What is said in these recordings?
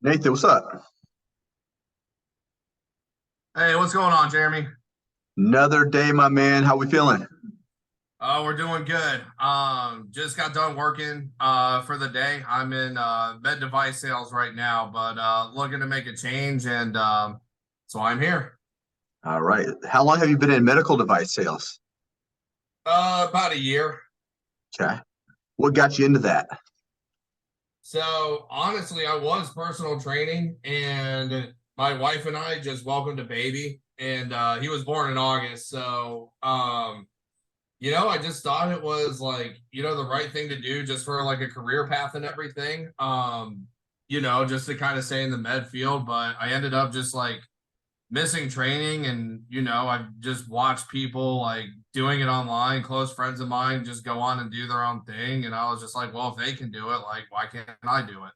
Nathan, what's up? Hey, what's going on, Jeremy? Another day, my man. How we feeling? We're doing good. Just got done working for the day. I'm in med device sales right now, but looking to make a change, and so I'm here. All right. How long have you been in medical device sales? About a year. Okay. What got you into that? So honestly, I was personal training, and my wife and I just welcomed a baby, and he was born in August. I just thought it was like, the right thing to do just for like a career path and everything. Just to kind of stay in the med field, but I ended up just like missing training and I've just watched people like doing it online, close friends of mine just go on and do their own thing. And I was just like, well, if they can do it, like why can't I do it?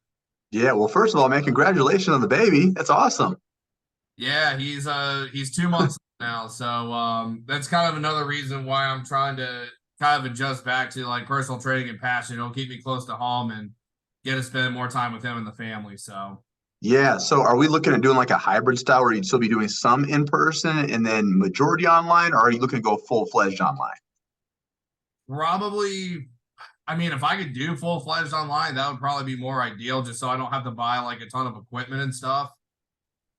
Yeah. Well, first of all, man, congratulations on the baby. That's awesome. Yeah, he's 2 months now, so that's kind of another reason why I'm trying to kind of adjust back to like personal training and passion. It'll keep me close to home and get to spend more time with him and the family. So Yeah. So are we looking at doing like a hybrid style where you'd still be doing some in person and then majority online, or are you looking to go full fledged online? probably, I mean, if I could do full fledged online, that would probably be more ideal, just so I don't have to buy like a ton of equipment and stuff.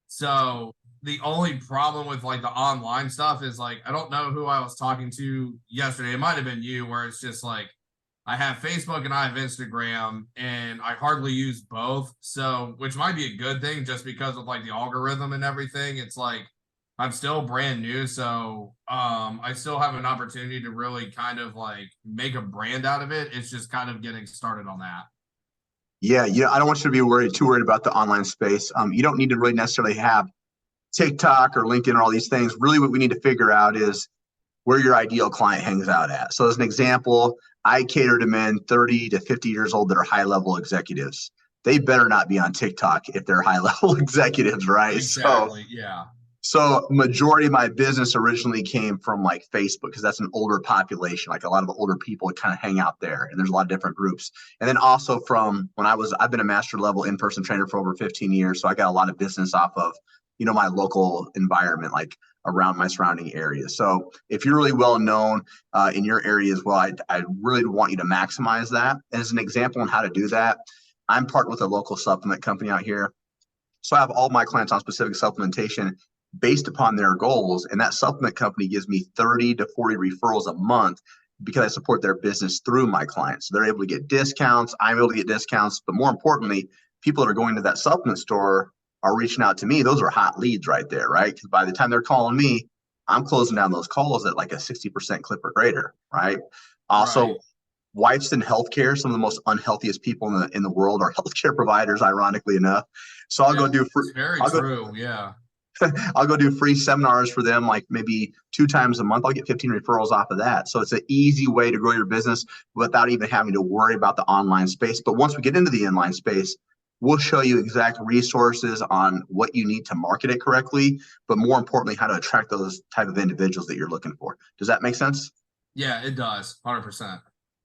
So the only problem with like the online stuff is like I don't know who I was talking to yesterday. It might have been you, where it's just like I have Facebook and I have Instagram, and I hardly use both. So, which might be a good thing, just because of like the algorithm and everything. It's like I'm still brand new, so I still have an opportunity to really kind of like make a brand out of it. It's just kind of getting started on that. Yeah. Yeah. I don't want you to be too worried about the online space. You don't need to really necessarily have TikTok or LinkedIn or all these things. Really, what we need to figure out is where your ideal client hangs out at. So, as an example, I cater to men 30 to 50 years old that are high level executives. They better not be on TikTok if they're high level executives, right? Exactly. Yeah. So majority of my business originally came from like Facebook because that's an older population. Like a lot of older people kind of hang out there, and there's a lot of different groups. And then also from when I've been a master level in person trainer for over 15 years, so I got a lot of business off of my local environment, like around my surrounding area. So if you're really well known in your area as well, I really want you to maximize that. And as an example on how to do that, I'm partnered with a local supplement company out here. So I have all my clients on specific supplementation based upon their goals. And that supplement company gives me 30 to 40 referrals a month because I support their business through my clients. So they're able to get discounts. I'm able to get discounts. But more importantly, people that are going to that supplement store are reaching out to me. Those are hot leads right there, right? Because by the time they're calling me, I'm closing down those calls at like a 60% clip or greater, right? Also, Right. whites in healthcare, some of the most unhealthiest people in the world are healthcare providers, ironically enough. So I'll Yeah. go do free, It's very I'll go true. Yeah. I'll go do free seminars for them, like maybe 2 times a month. I'll get 15 referrals off of that. So it's an easy way to grow your business without even having to worry about the online space. But once we get into the online space, we'll show you exact resources on what you need to market it correctly, but more importantly, how to attract those type of individuals that you're looking for. Does that make sense? Yeah, it does. 100%.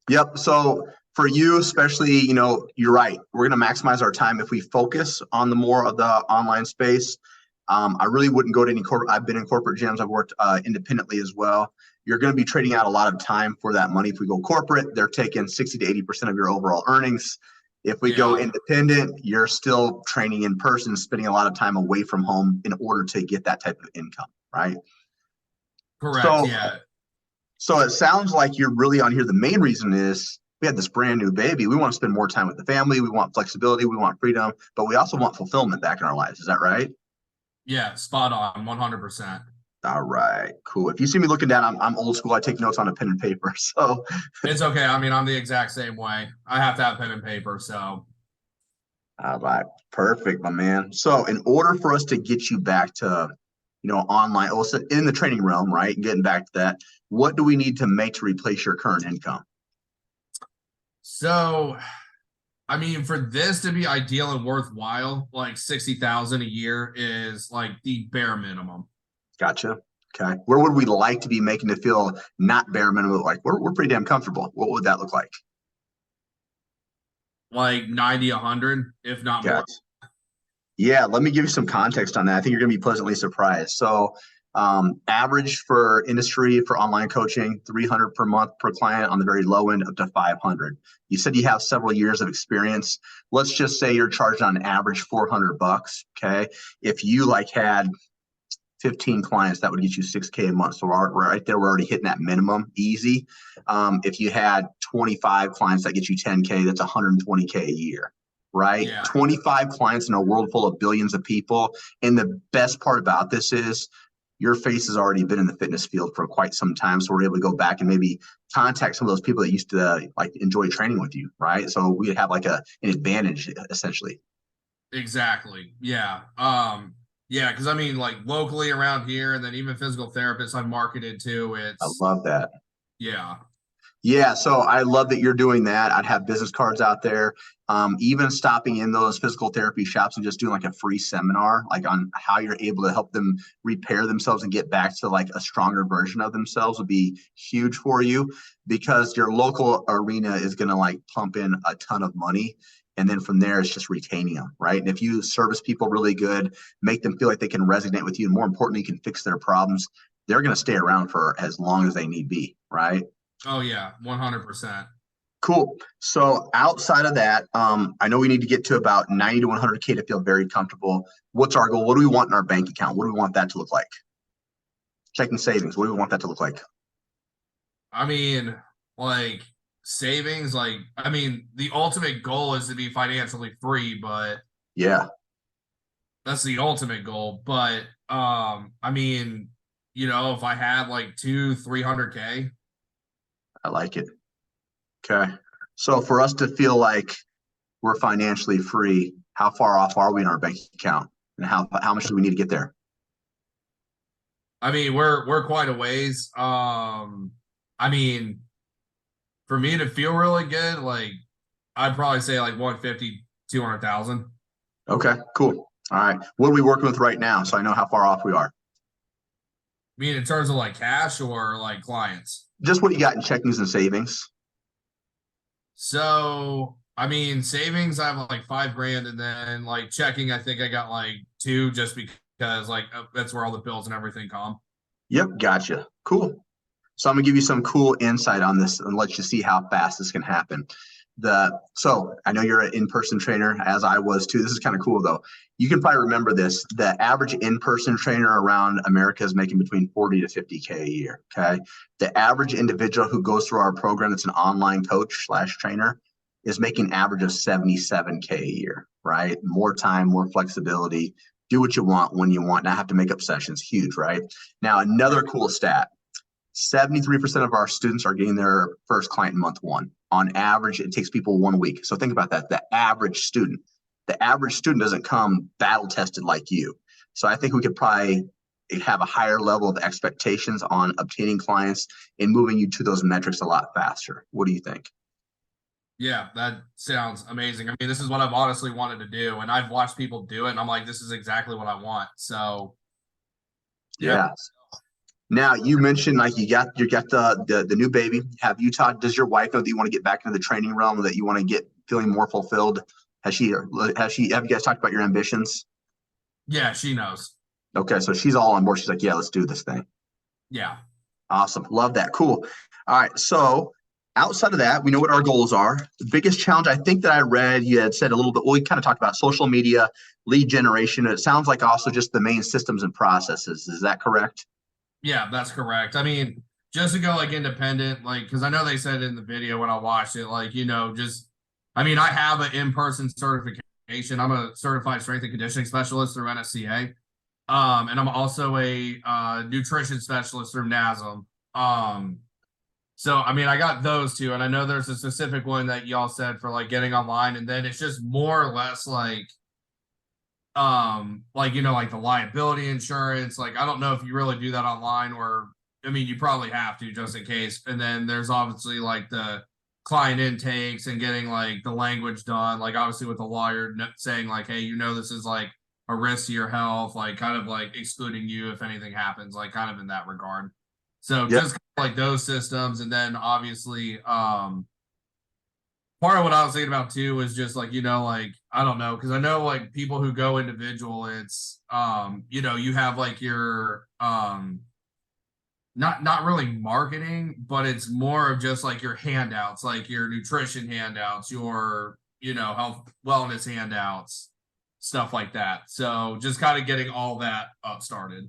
Yep. So for you, especially, you're right. We're going to maximize our time if we focus on the more of the online space. I really wouldn't go to any corporate. I've been in corporate gyms. I've worked independently as well. You're going to be trading out a lot of time for that money. If we go corporate, they're taking 60 to 80% of your overall earnings. If we go Yeah. independent, you're still training in person, spending a lot of time away from home in order to get that type of income, right? Correct. So Yeah. so it sounds like you're really on here. The main reason is we had this brand new baby. We want to spend more time with the family. We want flexibility. We want freedom, but we also want fulfillment back in our lives. Is that right? Yeah. Spot on. 100%. All right, cool. If you see me looking down, I'm old school. I take notes on a pen and paper. So, It's okay. I mean, I'm the exact same way. I have to have pen and paper. So, all right, perfect, my man. So, in order for us to get you back to, online, also in the training realm, right, and getting back to that, what do we need to make to replace your current income? so I mean, for this to be ideal and worthwhile, like 60,000 a year is like the bare minimum. Gotcha. Okay. Where would we like to be making to feel not bare minimum? Like we're pretty damn comfortable. What would that look like? Like 90, 100, if not more. Gotcha. Yeah, let me give you some context on that. I think you're going to be pleasantly surprised. So, average for industry for online coaching, 300 per month per client on the very low end, up to 500. You said you have several years of experience. Let's just say you're charged on average 400 bucks. Okay. If you like had 15 clients, that would get you 6K a month. So we're right there. We're already hitting that minimum easy. If you had 25 clients, that gets you 10K. That's 120K a year, right? Yeah. 25 clients in a world full of billions of people. And the best part about this is your face has already been in the fitness field for quite some time. So we're able to go back and maybe contact some of those people that used to like enjoy training with you, right? So we have like an advantage essentially. Exactly. Yeah. Yeah, because I mean, like locally around here, and then even physical therapists I've marketed to. I It's love that. yeah, Yeah, so I love that you're doing that. I'd have business cards out there. Even stopping in those physical therapy shops and just doing like a free seminar, like on how you're able to help them repair themselves and get back to like a stronger version of themselves would be huge for you because your local arena is going to like pump in a ton of money. And then from there, it's just retaining them, right? And if you service people really good, make them feel like they can resonate with you, and more importantly, you can fix their problems, they're going to stay around for as long as they need be, right? oh yeah, 100%. Cool. So outside of that, I know we need to get to about 90 to 100K to feel very comfortable. What's our goal? What do we want in our bank account? What do we want that to look like? Checking savings. What do we want that to look like? I mean, like savings, like I mean, the ultimate goal is to be financially free, but Yeah, that's the ultimate goal. But I mean, if I had like 300K. I like it. Okay. So for us to feel like we're financially free, how far off are we in our bank account? And how much do we need to get there? I mean, we're quite a ways. I mean, for me to feel really good, like I'd probably say like 150, 200,000. Okay, cool. All right. What are we working with right now? So I know how far off we are. I mean, in terms of like cash or like clients. Just what you got in checkings and savings. So, I mean, savings, I have like 5 grand, and then like checking, I think I got like two just because like that's where all the bills and everything come. Yep, gotcha. Cool. So I'm gonna give you some cool insight on this and let you see how fast this can happen. So I know you're an in-person trainer, as I was too. This is kind of cool though. You can probably remember this. The average in-person trainer around America is making between 40 to 50K a year. Okay. The average individual who goes through our program that's an online coach slash trainer is making average of 77K a year, right? More time, more flexibility, do what you want when you want, not have to make up sessions. Huge, right? Now, another cool stat. 73% of our students are getting their first client in month one. On average, it takes people 1 week. So think about that. The average student doesn't come battle tested like you. So I think we could probably have a higher level of expectations on obtaining clients and moving you to those metrics a lot faster. What do you think? Yeah, that sounds amazing. I mean, this is what I've honestly wanted to do, and I've watched people do it, and I'm like, this is exactly what I want. So, yeah. Yeah. Now you mentioned like you got the new baby. Have you taught? Does your wife know that you want to get back into the training realm? That you want to get feeling more fulfilled? Have you guys talked about your ambitions? Yeah, she knows. Okay, so she's all on board. She's like, yeah, let's do this thing. Yeah. Awesome, love that. Cool. All right, so outside of that, we know what our goals are. The biggest challenge I think that I read, you had said a little bit. Well, we kind of talked about social media, lead generation. It sounds like also just the main systems and processes. Is that correct? Yeah, that's correct. I mean, just to go like independent, like, because I know they said in the video when I watched it, like, just, I mean, I have an in-person certification. I'm a certified strength and conditioning specialist through NSCA. And I'm also a nutrition specialist through NASM. So I mean, I got those two, and I know there's a specific one that y'all said for like getting online, and then it's just more or less like the liability insurance. Like I don't know if you really do that online, or I mean, you probably have to just in case. And then there's obviously like the client intakes and getting like the language done, like obviously with the lawyer saying like, hey, this is like a risk to your health, like kind of like excluding you if anything happens, like kind of in that regard. So Yep. just like those systems, and then obviously part part of what I was thinking about too was just like, like, I don't know, because I know like people who go individual, it's you have like your not really marketing, but it's more of just like your handouts, like your nutrition handouts, your health wellness handouts, stuff like that. So just kind of getting all that up started.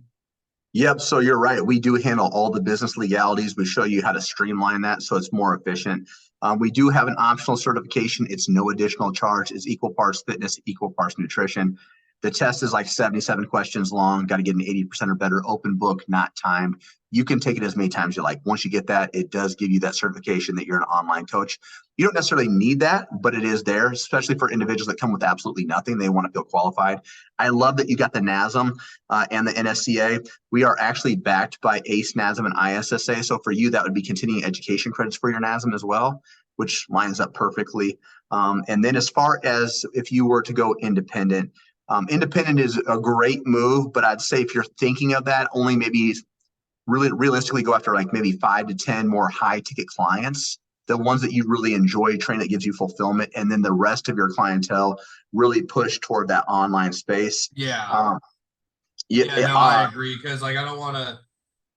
Yep. So you're right. We do handle all the business legalities. We show you how to streamline that so it's more efficient. We do have an optional certification. It's no additional charge. It's equal parts fitness, equal parts nutrition. The test is like 77 questions long. Got to get an 80% or better, open book, not timed. You can take it as many times as you like. Once you get that, it does give you that certification that you're an online coach. You don't necessarily need that, but it is there, especially for individuals that come with absolutely nothing. They want to feel qualified. I love that you got the NASM and the NSCA. We are actually backed by ACE, NASM, and ISSA. So for you, that would be continuing education credits for your NASM as well, which lines up perfectly. And then as far as if you were to go independent, independent is a great move, but I'd say if you're thinking of that, only maybe really realistically go after like maybe 5 to 10 more high ticket clients, the ones that you really enjoy training that gives you fulfillment, and then the rest of your clientele really push toward that online space. Yeah. No, I agree, because like I don't want to.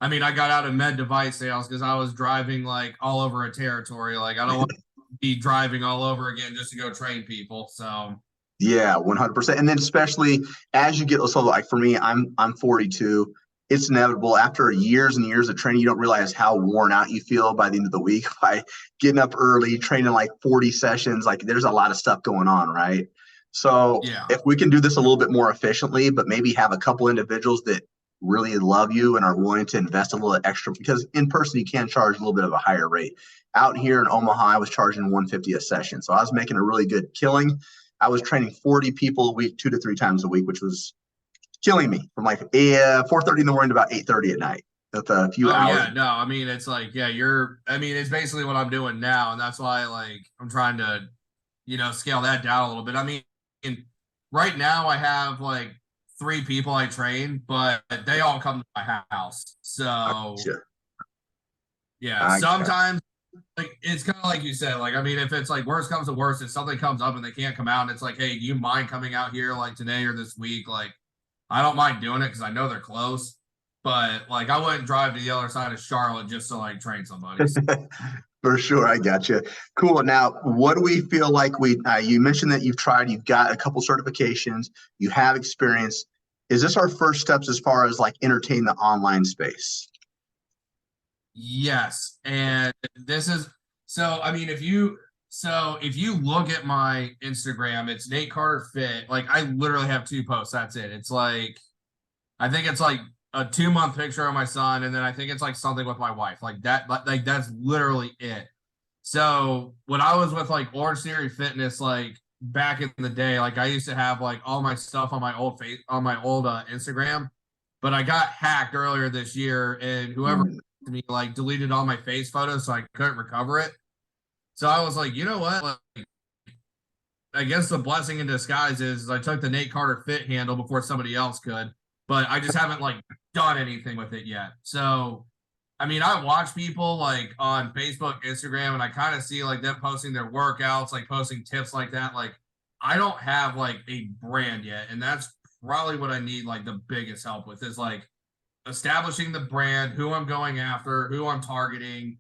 I mean, I got out of med device sales because I was driving like all over a territory. Like I don't want to be driving all over again just to go train people. So Yeah, 100%. And then especially as you get, so like for me, I'm 42. It's inevitable after years and years of training, you don't realize how worn out you feel by the end of the week by getting up early, training like 40 sessions. Like there's a lot of stuff going on, right? So yeah, if we can do this a little bit more efficiently, but maybe have a couple individuals that really love you and are willing to invest a little extra, because in person you can charge a little bit of a higher rate. Out here in Omaha, I was charging 150 a session. So I was making a really good killing. I was training 40 people a week, 2 to 3 times a week, which was killing me from like 4:30 in the morning to about 8:30 at night. With a few hours. Yeah, no, I mean it's like, yeah, it's basically what I'm doing now, and that's why like I'm trying to, scale that down a little bit. I mean, right now I have like 3 people I train, but they all come to my house. So Gotcha. yeah, sometimes like it's kind of like you said, like I mean, if it's like worst comes to worst, if something comes up and they can't come out, and it's like, hey, do you mind coming out here like today or this week? Like, I don't mind doing it because I know they're close, but like I wouldn't drive to the other side of Charlotte just to like train somebody. For sure, I got you. Cool. Now, what do we feel like you mentioned that you've got a couple certifications, you have experience. Is this our first steps as far as like entertain the online space? Yes, and this is so. I mean, if you look at my Instagram, it's Nate Carter Fit. Like I literally have 2 posts. That's it. It's like I think it's like a 2-month picture of my son, and then I think it's like something with my wife. Like that. Like that's literally it. So when I was with like Orange Theory Fitness, like back in the day, like I used to have like all my stuff on my old Instagram, but I got hacked earlier this year, and whoever to me like deleted all my face photos, so I couldn't recover it. So I was like, you know what? Like, I guess the blessing in disguise is I took the Nate Carter Fit handle before somebody else could, but I just haven't like done anything with it yet. So I mean, I watch people like on Facebook, Instagram, and I kind of see like them posting their workouts, like posting tips like that. Like, I don't have like a brand yet, and that's probably what I need like the biggest help with is like establishing the brand, who I'm going after, who I'm targeting,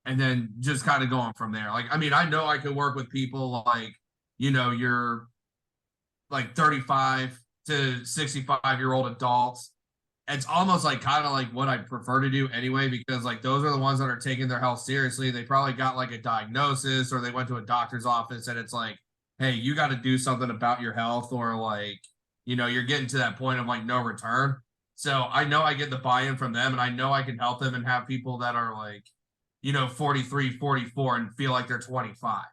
and then just kind of going from there. Like, I mean, I know I could work with people like, you're like 35 to 65-year-old adults. It's almost like kind of like what I prefer to do anyway, because like those are the ones that are taking their health seriously. They probably got like a diagnosis or they went to a doctor's office and it's like, hey, you got to do something about your health, or like, you're getting to that point of like no return. So I know I get the buy-in from them, and I know I can help them and have people that are like, 43, 44 and feel like they're 25.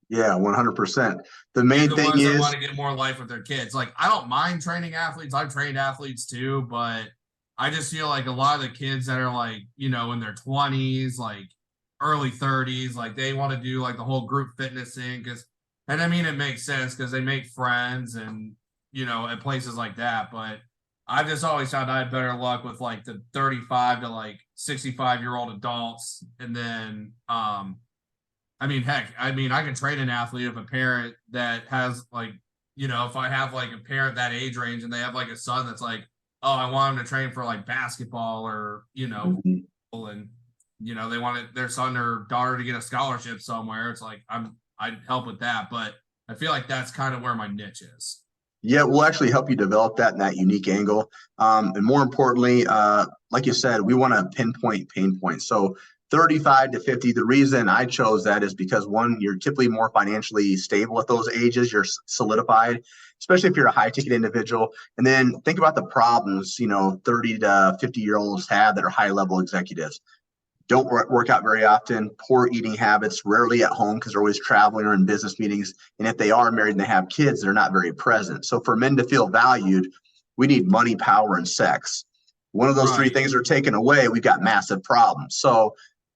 Yeah, 100%. The main the thing ones that is want to get more life with their kids. Like I don't mind training athletes. I've trained athletes too, but I just feel like a lot of the kids that are like, in their 20s, like early 30s, like they want to do like the whole group fitness thing. And I mean, it makes sense because they make friends and, at places like that. But I've just always found I had better luck with like the 35 to like 65-year-old adults. And then, I mean, heck, I mean, I can train an athlete of a parent that has like, if I have like a parent that age range and they have like a son that's like, oh, I want him to train for like basketball or, Mhm. and they wanted their son or daughter to get a scholarship somewhere. It's like I'd help with that, but I feel like that's kind of where my niche is. Yeah, we'll actually help you develop that in that unique angle. And more importantly, like you said, we want to pinpoint pain points. So 35 to 50, the reason I chose that is because one, you're typically more financially stable at those ages. You're solidified, especially if you're a high ticket individual. And then think about the problems, 30 to 50-year-olds have that are high level executives. Don't work out very often, poor eating habits, rarely at home because they're always traveling or in business meetings. And if they are married and they have kids, they're not very present. So for men to feel valued, we need money, power, and sex. One of those three Right. things are taken away, we've got massive problems. So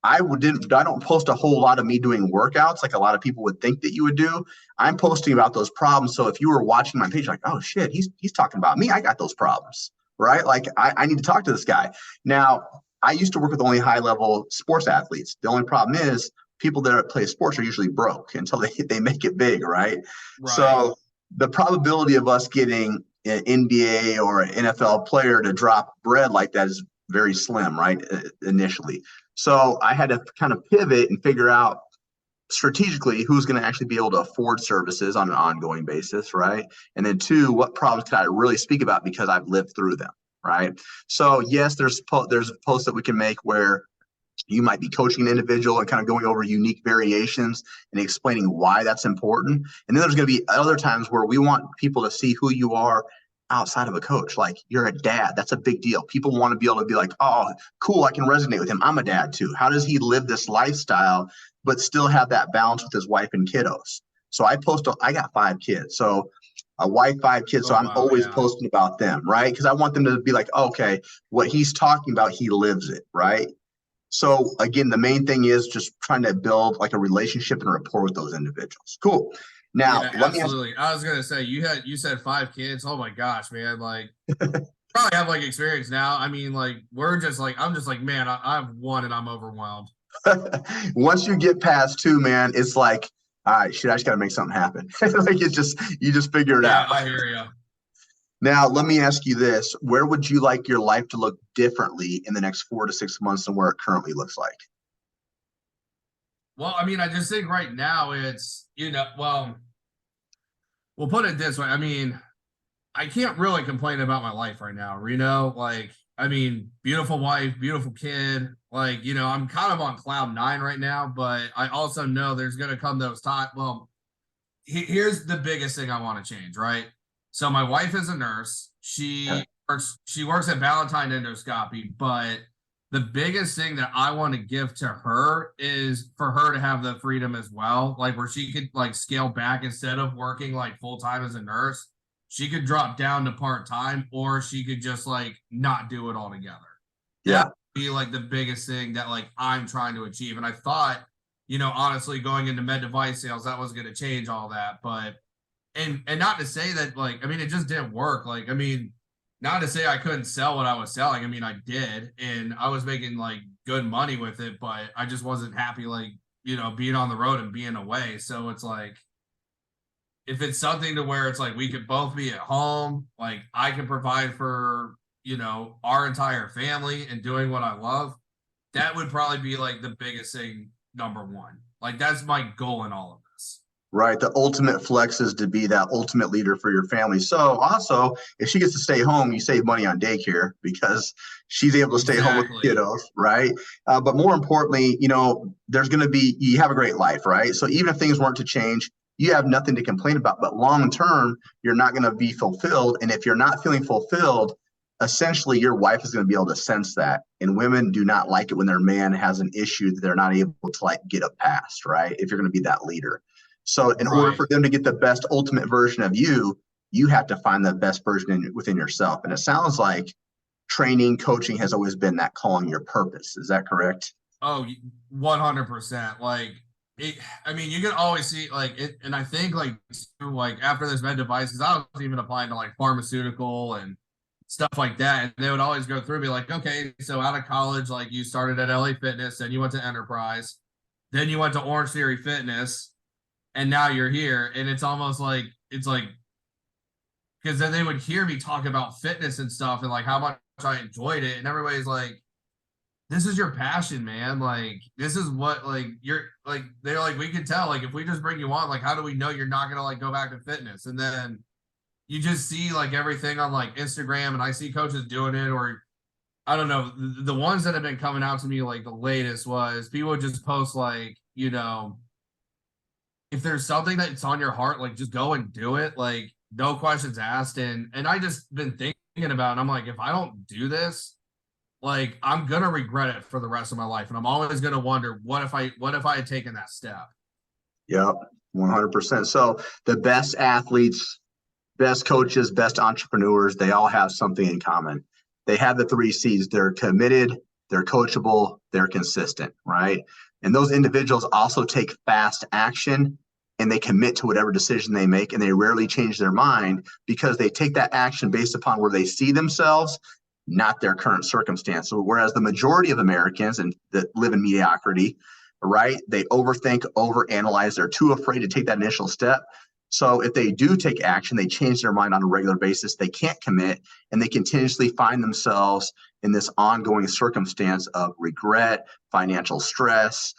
I don't post a whole lot of me doing workouts like a lot of people would think that you would do. I'm posting about those problems. So if you were watching my page, like, oh shit, he's talking about me. I got those problems, right? Like I need to talk to this guy. Now, I used to work with only high level sports athletes. The only problem is people that play sports are usually broke until they make it big, right? Right. So the probability of us getting an NBA or an NFL player to drop bread like that is very slim, right? Initially. So I had to kind of pivot and figure out strategically who's going to actually be able to afford services on an ongoing basis, right? And then two, what problems can I really speak about because I've lived through them, right? So yes, there's posts that we can make where you might be coaching an individual and kind of going over unique variations and explaining why that's important. And then there's going to be other times where we want people to see who you are outside of a coach. Like you're a dad. That's a big deal. People want to be able to be like, oh, cool, I can resonate with him. I'm a dad too. How does he live this lifestyle, but still have that balance with his wife and kiddos? So I got 5 kids. So a wife, 5 kids. So Oh I'm wow, always yeah. posting about them, right? Because I want them to be like, oh, okay, what he's talking about, he lives it, right? So again, the main thing is just trying to build like a relationship and a rapport with those individuals. Cool. Now, Yeah, let me ask. absolutely. I was gonna say you said 5 kids. Oh my gosh, man! Like probably have like experience now. I mean, like I'm just like, man, I have one and I'm overwhelmed. Once you get past 2, man, it's like, all right, shit, I just got to make something happen. Like it's just you just figure it Yeah, out. I hear you. Now, let me ask you this: where would you like your life to look differently in the next 4 to 6 months than where it currently looks like? Well, I mean, I just think right now it's well, we'll put it this way. I mean, I can't really complain about my life right now, Reno. Like, I mean, beautiful wife, beautiful kid. Like, I'm kind of on cloud nine right now, but I also know there's gonna come those times. Well, here's the biggest thing I want to change, right? So my wife is a nurse. She works at Valentine Endoscopy, but the biggest thing that I want to give to her is for her to have the freedom as well, like where she could like scale back instead of working like full time as a nurse. She could drop down to part time, or she could just like not do it altogether. That Yeah. would be like the biggest thing that like I'm trying to achieve. And I thought, honestly, going into med device sales, that was going to change all that. But and not to say that like, I mean, it just didn't work. Like, I mean, not to say I couldn't sell what I was selling. I mean, I did, and I was making like good money with it, but I just wasn't happy, like, being on the road and being away. So it's like, if it's something to where it's like we could both be at home, like I can provide for, our entire family and doing what I love, that would probably be like the biggest thing, number one. Like that's my goal in all of this. Right. The ultimate flex is to be that ultimate leader for your family. So also, if she gets to stay home, you save money on daycare because she's able to stay home with the Exactly. kiddos, right? But more importantly, there's going to be, you have a great life, right? So even if things weren't to change, you have nothing to complain about. But long term, you're not going to be fulfilled. And if you're not feeling fulfilled, essentially your wife is going to be able to sense that. And women do not like it when their man has an issue that they're not able to like get up past, right? If you're going to be that leader. So in order Right. for them to get the best ultimate version of you, you have to find the best version within yourself. And it sounds like training, coaching has always been that calling your purpose. Is that correct? Oh, 100%. Like it, I mean, you can always see like it, and I think like after this med device, because I was even applying to like pharmaceutical and stuff like that, and they would always go through and be like, okay, so out of college, like you started at LA Fitness and you went to Enterprise. Then you went to Orange Theory Fitness, and now you're here. And it's almost like because then they would hear me talk about fitness and stuff and like how much I enjoyed it, and everybody's like, this is your passion, man. Like, this is what, like, you're like, they're like, we can tell, like, if we just bring you on, like, how do we know you're not gonna like go back to fitness? And then you just see like everything on like Instagram, and I see coaches doing it, or I don't know, the ones that have been coming out to me like the latest was people would just post like, if there's something that's on your heart, like just go and do it, like no questions asked. And I just been thinking about it, and I'm like, if I don't do this, like I'm gonna regret it for the rest of my life, and I'm always gonna wonder what if I had taken that step. Yep, 100%. So the best athletes, best coaches, best entrepreneurs, they all have something in common. They have the 3 C's. They're committed, they're coachable, they're consistent, right? And those individuals also take fast action, and they commit to whatever decision they make, and they rarely change their mind because they take that action based upon where they see themselves, not their current circumstance. So whereas the majority of Americans and that live in mediocrity, right, they overthink, overanalyze, they're too afraid to take that initial step. So if they do take action, they change their mind on a regular basis, they can't commit, and they continuously find themselves in this ongoing circumstance of regret, financial stress,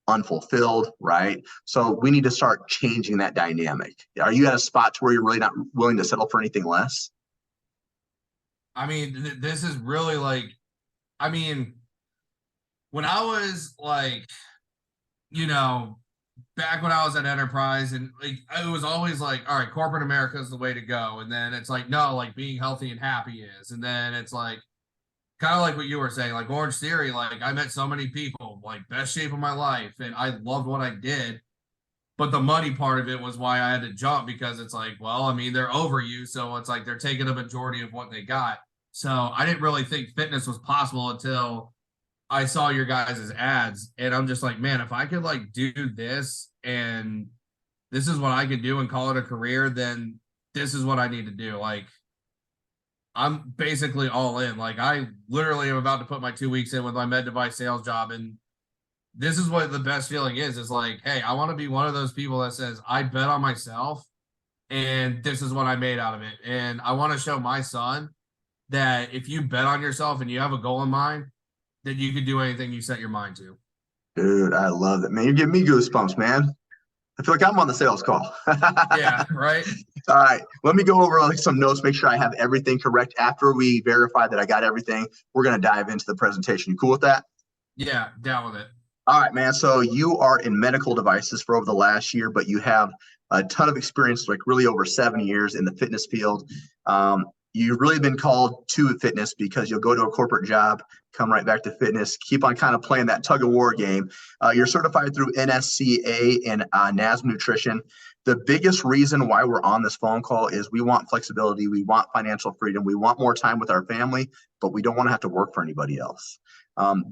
unfulfilled, right? So we need to start changing that dynamic. Are you at a spot where you're really not willing to settle for anything less? I mean, this is really like, I mean, when I was like, back when I was at Enterprise, and like it was always like, all right, corporate America is the way to go. And then it's like, no, like being healthy and happy is. And then it's like kind of like what you were saying, like Orange Theory, like I met so many people, like best shape of my life, and I loved what I did. But the money part of it was why I had to jump, because it's like, well, I mean, they're over you, so it's like they're taking a majority of what they got. So I didn't really think fitness was possible until I saw your guys' ads, and I'm just like, man, if I could like do this, and this is what I could do and call it a career, then this is what I need to do. Like, I'm basically all in. Like, I literally am about to put my 2 weeks in with my med device sales job, and this is what the best feeling is like, hey, I want to be one of those people that says, I bet on myself, and this is what I made out of it. And I want to show my son that if you bet on yourself and you have a goal in mind, that you can do anything you set your mind to. Dude, I love it, man. You're giving me goosebumps, man. I feel like I'm on the sales call. Yeah, right. All right, let me go over like some notes, make sure I have everything correct. After we verify that I got everything, we're going to dive into the presentation. You cool with that? Yeah, down with it. All right, man. So you are in medical devices for over the last year, but you have a ton of experience, like really over 7 years in the fitness field. You've really been called to fitness because you'll go to a corporate job, come right back to fitness, keep on kind of playing that tug of war game. You're certified through NSCA and NASM Nutrition. The biggest reason why we're on this phone call is we want flexibility, we want financial freedom, we want more time with our family, but we don't want to have to work for anybody else.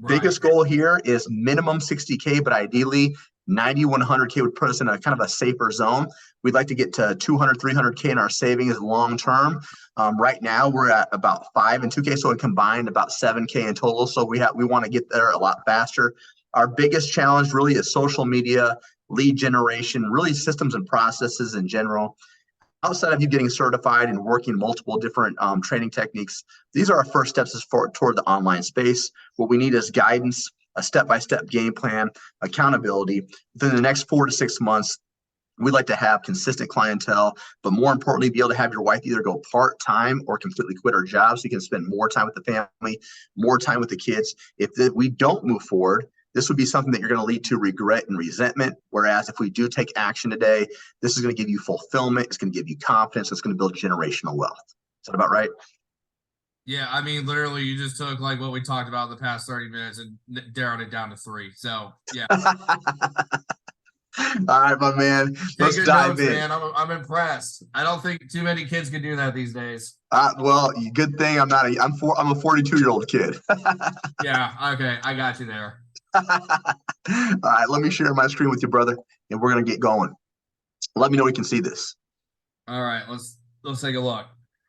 Biggest goal here is minimum 60K, but ideally 90, 100K would put us in a kind of a safer zone. We'd like to get to 200, 300K in our savings long term. Right now we're at about 5 and 2K, so in combined about 7K in total. So we want to get there a lot faster. Our biggest challenge really is social media, lead generation, really systems and processes in general. Outside of you getting certified and working multiple different training techniques, these are our first steps toward the online space. What we need is guidance, a step-by-step game plan, accountability. Within the next 4 to 6 months, we'd like to have consistent clientele, but more importantly, be able to have your wife either go part-time or completely quit her job so you can spend more time with the family, more time with the kids. If we don't move forward, this would be something that you're going to lead to regret and resentment. Whereas if we do take action today, this is going to give you fulfillment. It's going to give you confidence. It's going to build generational wealth. Is that about right? Yeah, I mean, literally, you just took like what we talked about in the past 30 minutes and narrowed it down to 3. So, yeah. All right, my man. Let's dive in. Man. I'm impressed. I don't think too many kids can do that these days. Well, good thing I'm a 42-year-old kid. Yeah. Okay. I got you there. All right, let me share my screen with you, brother, and we're gonna get going. Let me know you can see this. All right, let's take a look.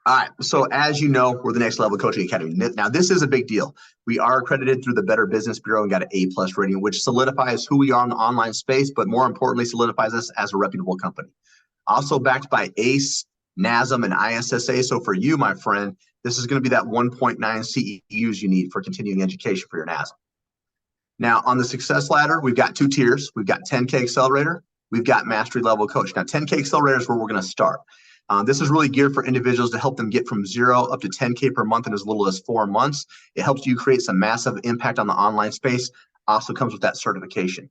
All right. So as you know, we're the Next Level Coaching Academy. Now, this is a big deal. We are accredited through the Better Business Bureau and got an A+ rating, which solidifies who we are in the online space, but more importantly, solidifies us as a reputable company. Also backed by ACE, NASM, and ISSA. So for you, my friend, this is going to be that 1.9 CEUs you need for continuing education for your NASM. Now, on the success ladder, we've got 2 tiers. We've got 10K Accelerator. We've got Mastery Level Coach. Now, 10K Accelerator is where we're going to start. This is really geared for individuals to help them get from 0 up to 10K per month in as little as 4 months. It helps you create some massive impact on the online space. Also comes with that certification.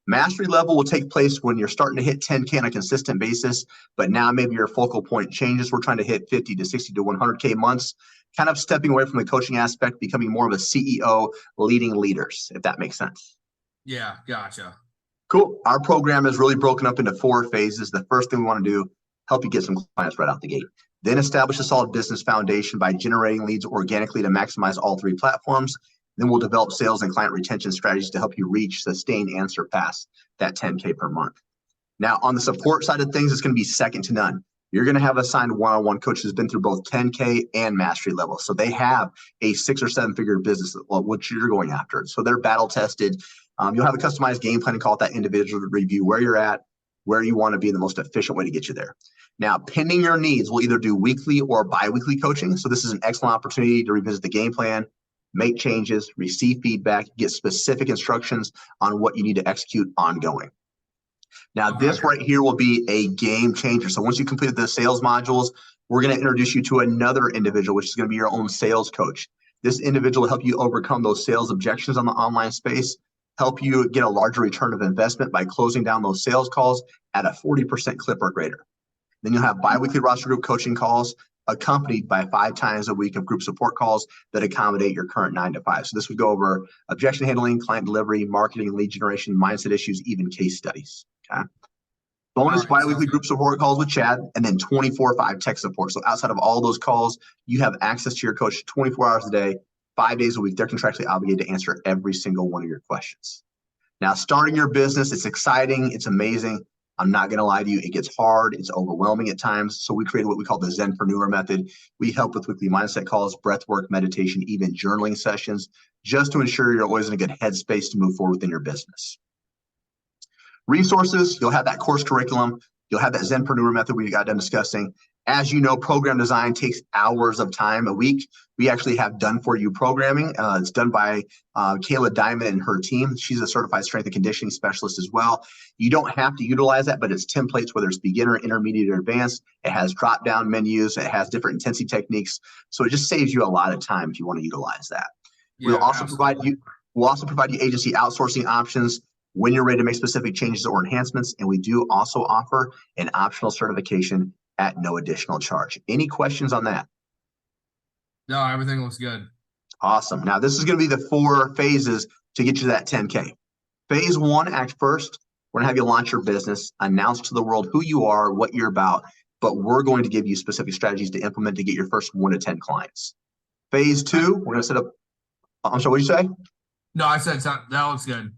Mastery level will take place when you're starting to hit 10K on a consistent basis, but now maybe your focal point changes. We're trying to hit 50 to 60 to 100K months, kind of stepping away from the coaching aspect, becoming more of a CEO, leading leaders, if that makes sense. Yeah, gotcha. Cool. Our program is really broken up into 4 phases. The first thing we want to do, help you get some clients right out the gate. Then establish a solid business foundation by generating leads organically to maximize all 3 platforms. Then we'll develop sales and client retention strategies to help you reach, sustain, and surpass that 10K per month. Now, on the support side of things, it's going to be second to none. You're going to have assigned one-on-one coach who's been through both 10K and mastery level. So they have a 6 or 7 figure business, which you're going after. So they're battle tested. You'll have a customized game plan and call it that individual review where you're at, where you want to be, the most efficient way to get you there. Now, pending your needs, we'll either do weekly or bi-weekly coaching. So this is an excellent opportunity to revisit the game plan, make changes, receive feedback, get specific instructions on what you need to execute ongoing. Now, this right here will be a game changer. So once you completed the sales modules, we're going to introduce you to another individual, which is going to be your own sales coach. This individual will help you overcome those sales objections on the online space, help you get a larger return of investment by closing down those sales calls at a 40% clip or greater. Then you'll have bi-weekly roster group coaching calls accompanied by 5 times a week of group support calls that accommodate your current 9 to 5. So this would go over objection handling, client delivery, marketing, lead generation, mindset issues, even case studies. Okay. Bonus bi-weekly group support calls with Chad, and then 24/5 tech support. So outside of all those calls, you have access to your coach 24 hours a day, 5 days a week. They're contractually obligated to answer every single one of your questions. Now, starting your business, it's exciting, it's amazing. I'm not going to lie to you, it gets hard, it's overwhelming at times. So we created what we call the Zenpreneur method. We help with weekly mindset calls, breath work, meditation, even journaling sessions, just to ensure you're always in a good headspace to move forward within your business. Resources, you'll have that course curriculum, you'll have that Zenpreneur method we got done discussing. As you know, program design takes hours of time a week. We actually have done for you programming. It's done by Kayla Diamond and her team. She's a certified strength and conditioning specialist as well. You don't have to utilize that, but it's templates, whether it's beginner, intermediate, or advanced. It has drop-down menus. It has different intensity techniques. So it just saves you a lot of time if you want to utilize that. Yeah, we'll also provide you agency outsourcing options when you're ready to make specific changes or enhancements. And we do also offer an optional certification at no additional charge. Any questions on that? No, everything looks good. Awesome. Now, this is going to be the 4 phases to get you to that 10K. Phase 1, act first. We're going to have you launch your business, announce to the world who you are, what you're about, but we're going to give you specific strategies to implement to get your first 1 to 10 clients. Phase 2, we're going to set up, I'm sorry, what did you say? No, I said that looks good.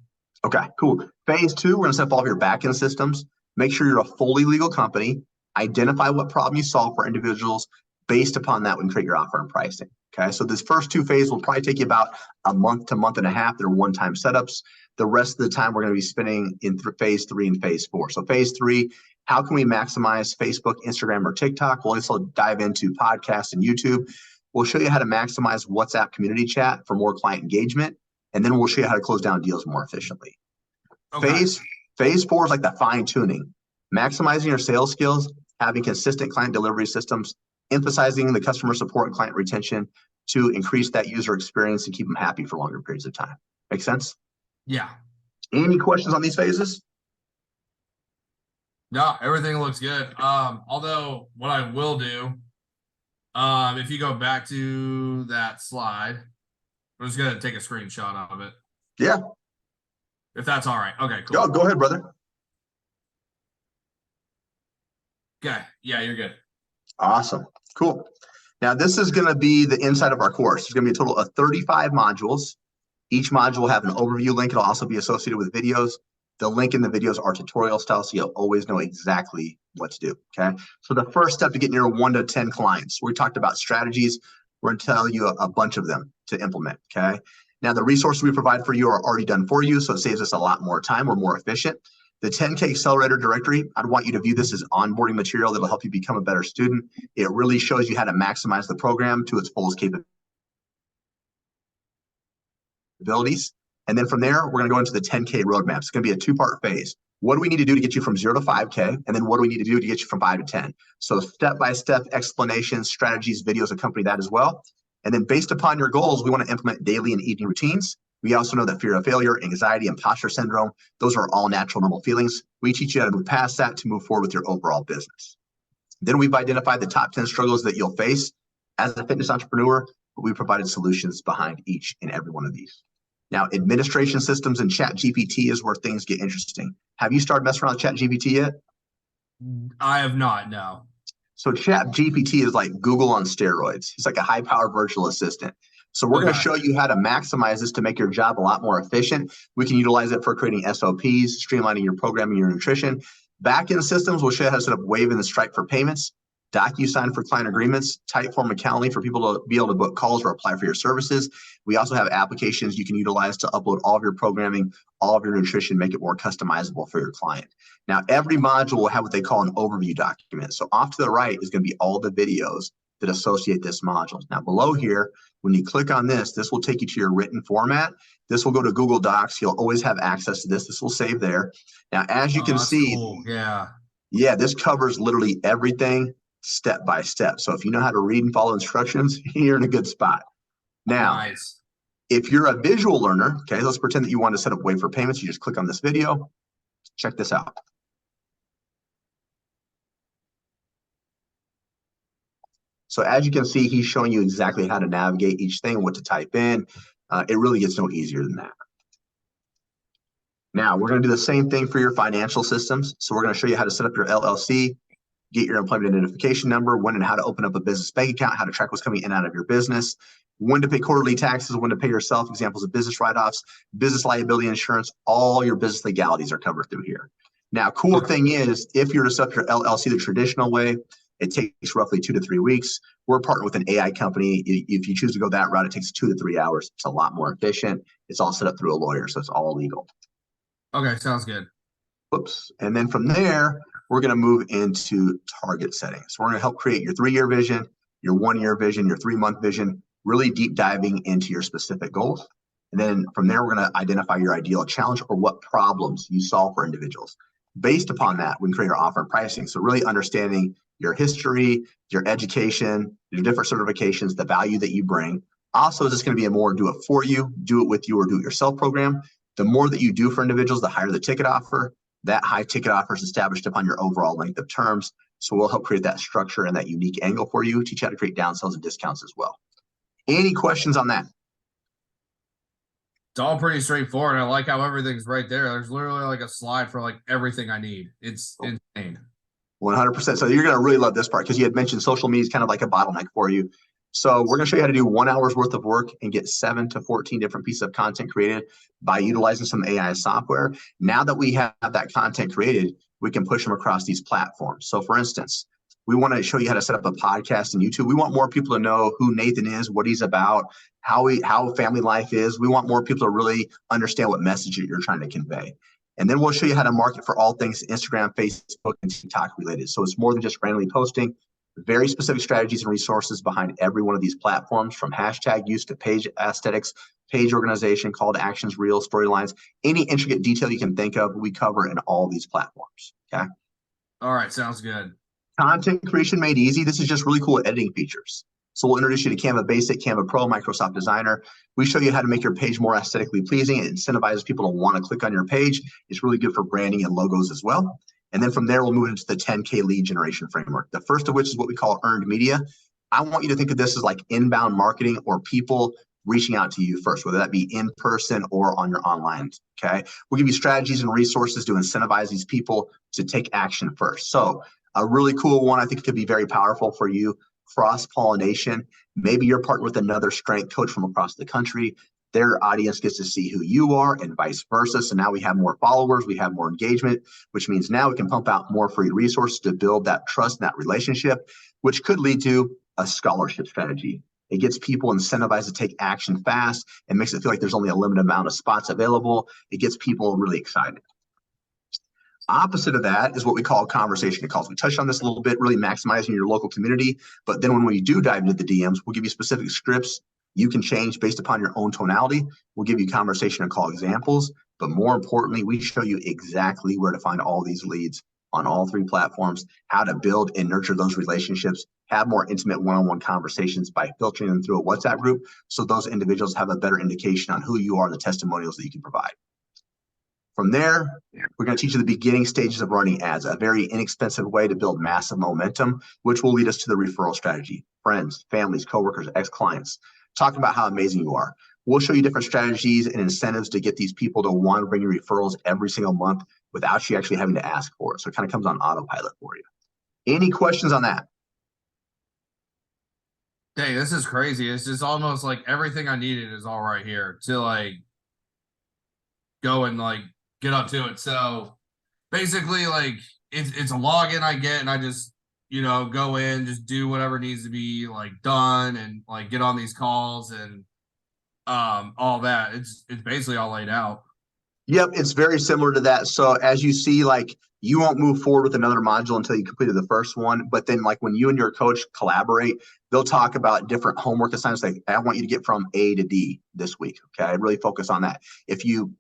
Okay, cool. Phase 2, we're going to set up all of your backend systems, make sure you're a fully legal company, identify what problem you solve for individuals. Based upon that, we can create your offer and pricing. Okay, so this first 2 phases will probably take you about a month to month and a half. They're one-time setups. The rest of the time we're going to be spending in phase 3 and phase 4. So phase 3, how can we maximize Facebook, Instagram, or TikTok? We'll also dive into podcasts and YouTube. We'll show you how to maximize WhatsApp community chat for more client engagement. And then we'll show you how to close down deals more efficiently. Okay. Phase 4 is like the fine tuning, maximizing your sales skills, having consistent client delivery systems, emphasizing the customer support and client retention to increase that user experience and keep them happy for longer periods of time. Make sense? Yeah. Any questions on these phases? No, everything looks good. Although what I will do, if you go back to that slide, I'm just going to take a screenshot of it. Yeah. If that's all right. Okay, cool. Go ahead, brother. Okay. Yeah, you're good. Awesome. Cool. Now, this is going to be the inside of our course. It's going to be a total of 35 modules. Each module will have an overview link. It'll also be associated with videos. The link in the videos are tutorial style, so you'll always know exactly what to do, okay? So the first step to getting your 1 to 10 clients, we talked about strategies. We're gonna tell you a bunch of them to implement, okay? Now, the resources we provide for you are already done for you, so it saves us a lot more time. We're more efficient. The 10K Accelerator Directory, I'd want you to view this as onboarding material that'll help you become a better student. It really shows you how to maximize the program to its fullest capabilities. And then from there, we're going to go into the 10K roadmap. It's going to be a 2-part phase. What do we need to do to get you from 0 to 5K? And then what do we need to do to get you from 5 to 10? So step-by-step explanations, strategies, videos accompany that as well. And then based upon your goals, we want to implement daily and evening routines. We also know that fear of failure, anxiety, imposter syndrome, those are all natural, normal feelings. We teach you how to move past that to move forward with your overall business. Then we've identified the top 10 struggles that you'll face as a fitness entrepreneur, but we provided solutions behind each and every one of these. Now, administration systems and ChatGPT is where things get interesting. Have you started messing around with ChatGPT yet? I have not, no. So ChatGPT is like Google on steroids. It's like a high-powered virtual assistant. So we're going to show you how to maximize this to make your job a lot more efficient. We can utilize it for creating SOPs, streamlining your programming, your nutrition. Back-end systems, we'll show you how to set up Wave and Stripe for payments, DocuSign for client agreements, Typeform and Calendly for people to be able to book calls or apply for your services. We also have applications you can utilize to upload all of your programming, all of your nutrition, make it more customizable for your client. Now, every module will have what they call an overview document. So off to the right is going to be all the videos that associate this module. Now, below here, when you click on this, this will take you to your written format. This will go to Google Docs. You'll always have access to this. This will save there. Now, as you can see, cool. Yeah, this covers literally everything step by step. So if you know how to read and follow instructions, you're in a good spot. Now, if you're a visual learner, okay, let's pretend that you want to set up Wave for payments. You just click on this video. Check this out. So as you can see, he's showing you exactly how to navigate each thing, what to type in. It really gets no easier than that. Now, we're going to do the same thing for your financial systems. So we're going to show you how to set up your LLC, get your employment identification number, when and how to open up a business bank account, how to track what's coming in and out of your business, when to pay quarterly taxes, when to pay yourself, examples of business write-offs, business liability insurance, all your business legalities are covered through here. Now, cool thing is, if you're to set up your LLC the traditional way, it takes roughly 2 to 3 weeks. We're partnered with an AI company. If you choose to go that route, it takes 2 to 3 hours. It's a lot more efficient. It's all set up through a lawyer, so it's all legal. Okay, sounds good. Whoops. And then from there, we're going to move into target setting. So we're going to help create your 3-year vision, your 1-year vision, your 3-month vision, really deep diving into your specific goals. And then from there, we're going to identify your ideal challenge or what problems you solve for individuals. Based upon that, we can create our offer and pricing. So really understanding your history, your education, your different certifications, the value that you bring. Also, is this going to be a more do it for you, do it with you, or do it yourself program? The more that you do for individuals, the higher the ticket offer. That high ticket offer is established upon your overall length of terms. So we'll help create that structure and that unique angle for you, teach you how to create downsells and discounts as well. Any questions on that? It's all pretty straightforward. I like how everything's right there. There's literally like a slide for like everything I need. It's insane. 100%. So you're going to really love this part because you had mentioned social media is kind of like a bottleneck for you. So we're going to show you how to do 1 hour's worth of work and get 7 to 14 different pieces of content created by utilizing some AI software. Now that we have that content created, we can push them across these platforms. So for instance, we want to show you how to set up a podcast on YouTube. We want more people to know who Nathan is, what he's about, how family life is. We want more people to really understand what message you're trying to convey. And then we'll show you how to market for all things Instagram, Facebook, and TikTok related. So it's more than just randomly posting. Very specific strategies and resources behind every one of these platforms, from hashtag use to page aesthetics, page organization, call to actions, reels, storylines, any intricate detail you can think of, we cover in all these platforms. Okay. All right. Sounds good. Content creation made easy. This is just really cool editing features. So we'll introduce you to Canva Basic, Canva Pro, Microsoft Designer. We show you how to make your page more aesthetically pleasing. It incentivizes people to want to click on your page. It's really good for branding and logos as well. And then from there, we'll move into the 10K lead generation framework. The first of which is what we call earned media. I want you to think of this as like inbound marketing or people reaching out to you first, whether that be in person or on your online, okay? We'll give you strategies and resources to incentivize these people to take action first. So a really cool one I think could be very powerful for you, cross-pollination. Maybe you're partnered with another strength coach from across the country. Their audience gets to see who you are and vice versa. So now we have more followers, we have more engagement, which means now we can pump out more free resources to build that trust and that relationship, which could lead to a scholarship strategy. It gets people incentivized to take action fast and makes it feel like there's only a limited amount of spots available. It gets people really excited. Opposite of that is what we call conversation calls. We touched on this a little bit, really maximizing your local community. But then when we do dive into the DMs, we'll give you specific scripts you can change based upon your own tonality. We'll give you conversation call examples. But more importantly, we show you exactly where to find all these leads on all 3 platforms, how to build and nurture those relationships, have more intimate one-on-one conversations by filtering them through a WhatsApp group so those individuals have a better indication on who you are and the testimonials that you can provide. From there, we're going to teach you the beginning stages of running ads, a very inexpensive way to build massive momentum, which will lead us to the referral strategy. Friends, families, coworkers, ex-clients, talking about how amazing you are. We'll show you different strategies and incentives to get these people to want to bring you referrals every single month without you actually having to ask for it. So it kind of comes on autopilot for you. Any questions on that? Dang, this is crazy. It's just almost like everything I needed is all right here to like go and like get up to it. So basically, like it's a login I get, and I just go in, just do whatever needs to be like done, and like get on these calls and all that. It's basically all laid out. Yep, it's very similar to that. So as you see, like you won't move forward with another module until you completed the first one. But then like when you and your coach collaborate, they'll talk about different homework assignments. Like, I want you to get from A to D this week. Okay, really focus on that. If you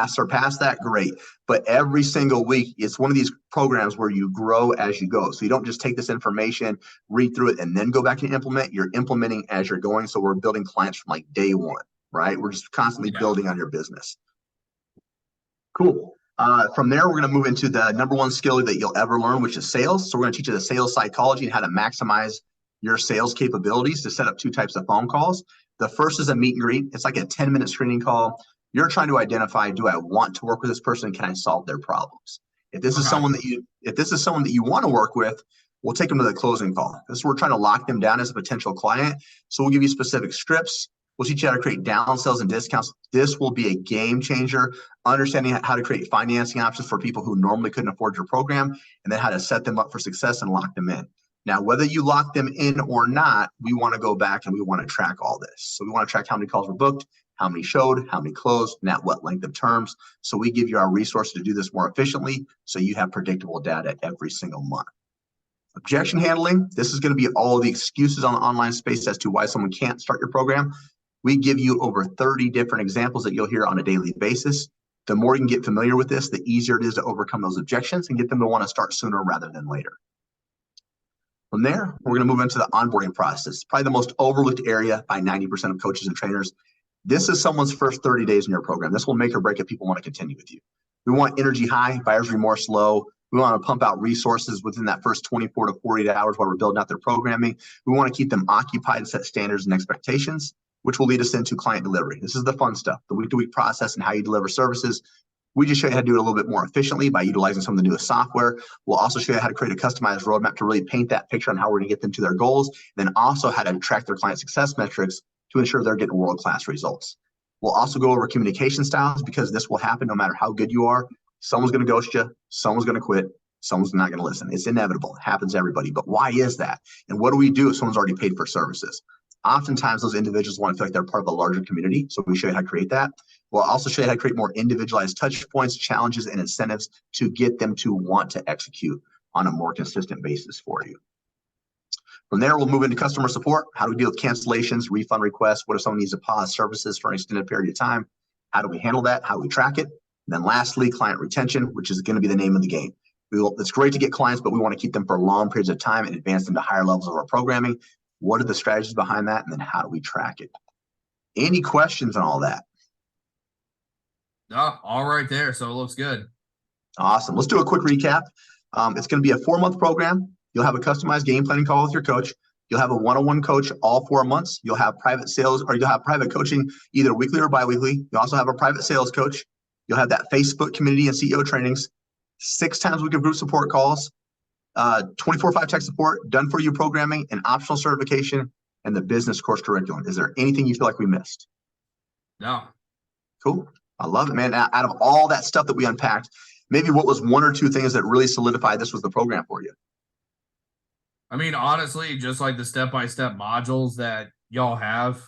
surpass that, great. But every single week, it's one of these programs where you grow as you go. So you don't just take this information, read through it, and then go back and implement. You're implementing as you're going. So we're building clients from like day one, right? We're just constantly building on your business. Cool. From there, we're going to move into the number 1 skill that you'll ever learn, which is sales. So we're going to teach you the sales psychology and how to maximize your sales capabilities to set up 2 types of phone calls. The first is a meet and greet. It's like a 10-minute screening call. You're trying to identify, do I want to work with this person? Can I solve their problems? If this is someone that you want to work with, we'll take them to the closing call. This is where we're trying to lock them down as a potential client. So we'll give you specific scripts. We'll teach you how to create downsells and discounts. This will be a game changer, understanding how to create financing options for people who normally couldn't afford your program, and then how to set them up for success and lock them in. Now, whether you lock them in or not, we want to go back and we want to track all this. So we want to track how many calls were booked, how many showed, how many closed, and at what length of terms. So we give you our resources to do this more efficiently so you have predictable data every single month. Objection handling, this is going to be all the excuses on the online space as to why someone can't start your program. We give you over 30 different examples that you'll hear on a daily basis. The more you can get familiar with this, the easier it is to overcome those objections and get them to want to start sooner rather than later. From there, we're going to move into the onboarding process, probably the most overlooked area by 90% of coaches and trainers. This is someone's first 30 days in your program. This will make or break if people want to continue with you. We want energy high, buyer's remorse low. We want to pump out resources within that first 24 to 48 hours while we're building out their programming. We want to keep them occupied and set standards and expectations, which will lead us into client delivery. This is the fun stuff, the week-to-week process and how you deliver services. We just show you how to do it a little bit more efficiently by utilizing some of the newest software. We'll also show you how to create a customized roadmap to really paint that picture on how we're going to get them to their goals, and then also how to track their client success metrics to ensure they're getting world-class results. We'll also go over communication styles, because this will happen no matter how good you are. Someone's going to ghost you, someone's going to quit, someone's not going to listen. It's inevitable. It happens to everybody. But why is that? And what do we do if someone's already paid for services? Oftentimes, those individuals want to feel like they're part of a larger community. So we show you how to create that. We'll also show you how to create more individualized touch points, challenges, and incentives to get them to want to execute on a more consistent basis for you. From there, we'll move into customer support. How do we deal with cancellations, refund requests? What if someone needs to pause services for an extended period of time? How do we handle that? How do we track it? And then lastly, client retention, which is going to be the name of the game. It's great to get clients, but we want to keep them for long periods of time and advance them to higher levels of our programming. What are the strategies behind that? And then how do we track it? Any questions on all that? No, all right there. So it looks good. Awesome. Let's do a quick recap. It's going to be a 4-month program. You'll have a customized game planning call with your coach. You'll have a one-on-one coach all 4 months. You'll have private sales, or you'll have private coaching either weekly or biweekly. You also have a private sales coach. You'll have that Facebook community and CEO trainings, 6 times a week of group support calls, 24/5 tech support, done for you programming, and optional certification, and the business course curriculum. Is there anything you feel like we missed? No. Cool. I love it, man. Now, out of all that stuff that we unpacked, maybe what was one or two things that really solidified this was the program for you? I mean, honestly, just like the step-by-step modules that y'all have,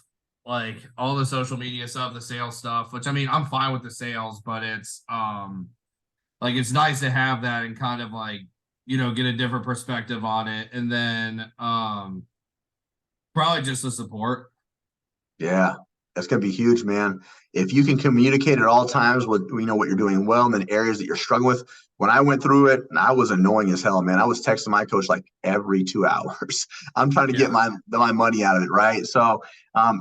like all the social media stuff, the sales stuff, which I mean, I'm fine with the sales, but it's like it's nice to have that and kind of like, get a different perspective on it. And then probably just the support. Yeah, that's going to be huge, man. If you can communicate at all times what what you're doing well, and then areas that you're struggling with. When I went through it, and I was annoying as hell, man. I was texting my coach like every 2 hours. I'm trying to get Yeah. my money out of it, right? So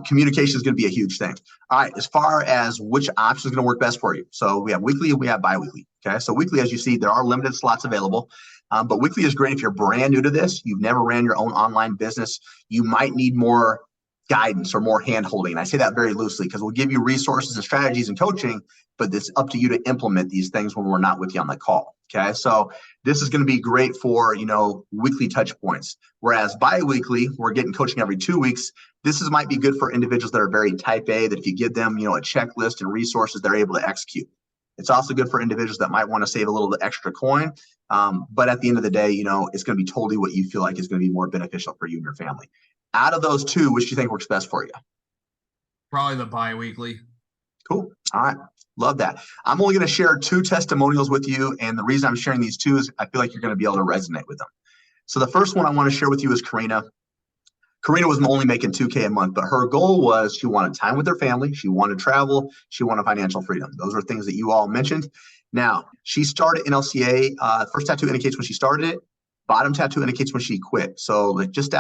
communication is going to be a huge thing. All right, as far as which option is going to work best for you. So we have weekly and we have biweekly. Okay, so weekly, as you see, there are limited slots available. But weekly is great if you're brand new to this. You've never ran your own online business. You might need more guidance or more hand holding. I say that very loosely because we'll give you resources and strategies and coaching, but it's up to you to implement these things when we're not with you on the call. Okay. So this is going to be great for, weekly touch points. Whereas bi-weekly, we're getting coaching every 2 weeks. This might be good for individuals that are very type A, that if you give them, a checklist and resources, they're able to execute. It's also good for individuals that might want to save a little extra coin. But at the end of the day, it's going to be totally what you feel like is going to be more beneficial for you and your family. Out of those two, which do you think works best for you? Probably the bi-weekly. Cool. All right. Love that. I'm only going to share 2 testimonials with you. And the reason I'm sharing these 2 is I feel like you're going to be able to resonate with them. So the first one I want to share with you is Karina. Karina was only making $2K a month, but her goal was she wanted time with her family. She wanted travel. She wanted financial freedom. Those are things that you all mentioned. Now, she started NLCA. First tattoo indicates when she started it. Bottom tattoo indicates when she quit. So like just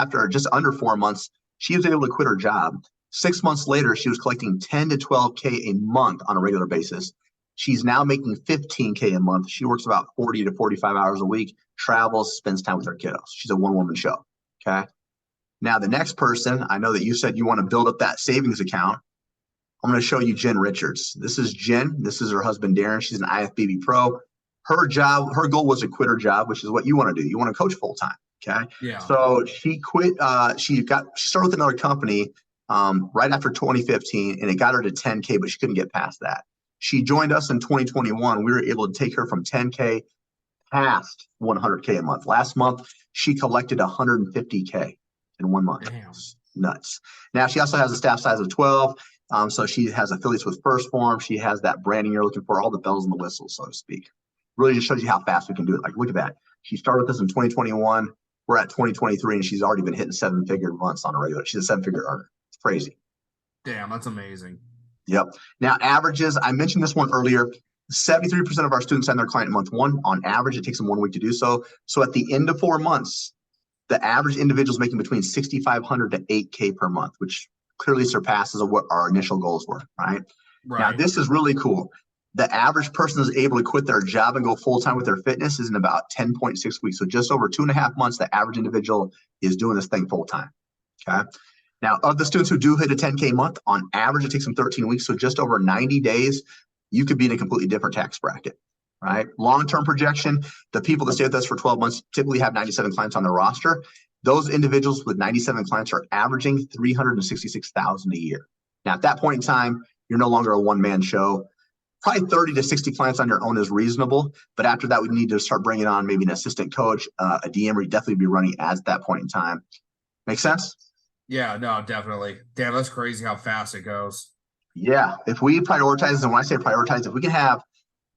under 4 months, she was able to quit her job. 6 months later, she was collecting 10 to 12K a month on a regular basis. She's now making 15K a month. She works about 40 to 45 hours a week, travels, spends time with her kiddos. She's a one-woman show. Okay. Now, the next person, I know that you said you want to build up that savings account. I'm going to show you Jen Richards. This is Jen. This is her husband, Darren. She's an IFBB pro. Her goal was to quit her job, which is what you want to do. You want to coach full time. Okay. Yeah. So she quit. She started with another company right after 2015, and it got her to 10K, but she couldn't get past that. She joined us in 2021. We were able to take her from 10K past 100K a month. Last month, she collected 150K in 1 month. Damn. Nuts. Now, she also has a staff size of 12. So she has affiliates with First Form. She has that branding you're looking for, all the bells and the whistles, so to speak. Really just shows you how fast we can do it. Like, look at that. She started with us in 2021. We're at 2023, and she's already been hitting 7-figure months on a regular. She's a 7-figure earner. It's crazy. Damn, that's amazing. Yep. Now, averages, I mentioned this one earlier. 73% of our students sign their client in month 1. On average, it takes them 1 week to do so. So at the end of 4 months, the average individual is making between $6,500 to $8K per month, which clearly surpasses what our initial goals were, right? Now, this is really cool. The average person is able to quit their job and go full-time with their fitness is in about 10.6 weeks. So just over 2.5 months, the average individual is doing this thing full-time, okay? Now, of the students who do hit a 10K month, on average, it takes them 13 weeks. So just over 90 days, you could be in a completely different tax bracket, right? Long-term projection, the people that stay with us for 12 months typically have 97 clients on their roster. Those individuals with 97 clients are averaging $366,000 a year. Now, at that point in time, you're no longer a one-man show. Probably 30 to 60 clients on your own is reasonable. But after that, we need to start bringing on maybe an assistant coach, a DM, or you definitely be running ads at that point in time. Make sense? Yeah, no, definitely. Damn, that's crazy how fast it goes. Yeah. If we prioritize, and when I say prioritize, if we can have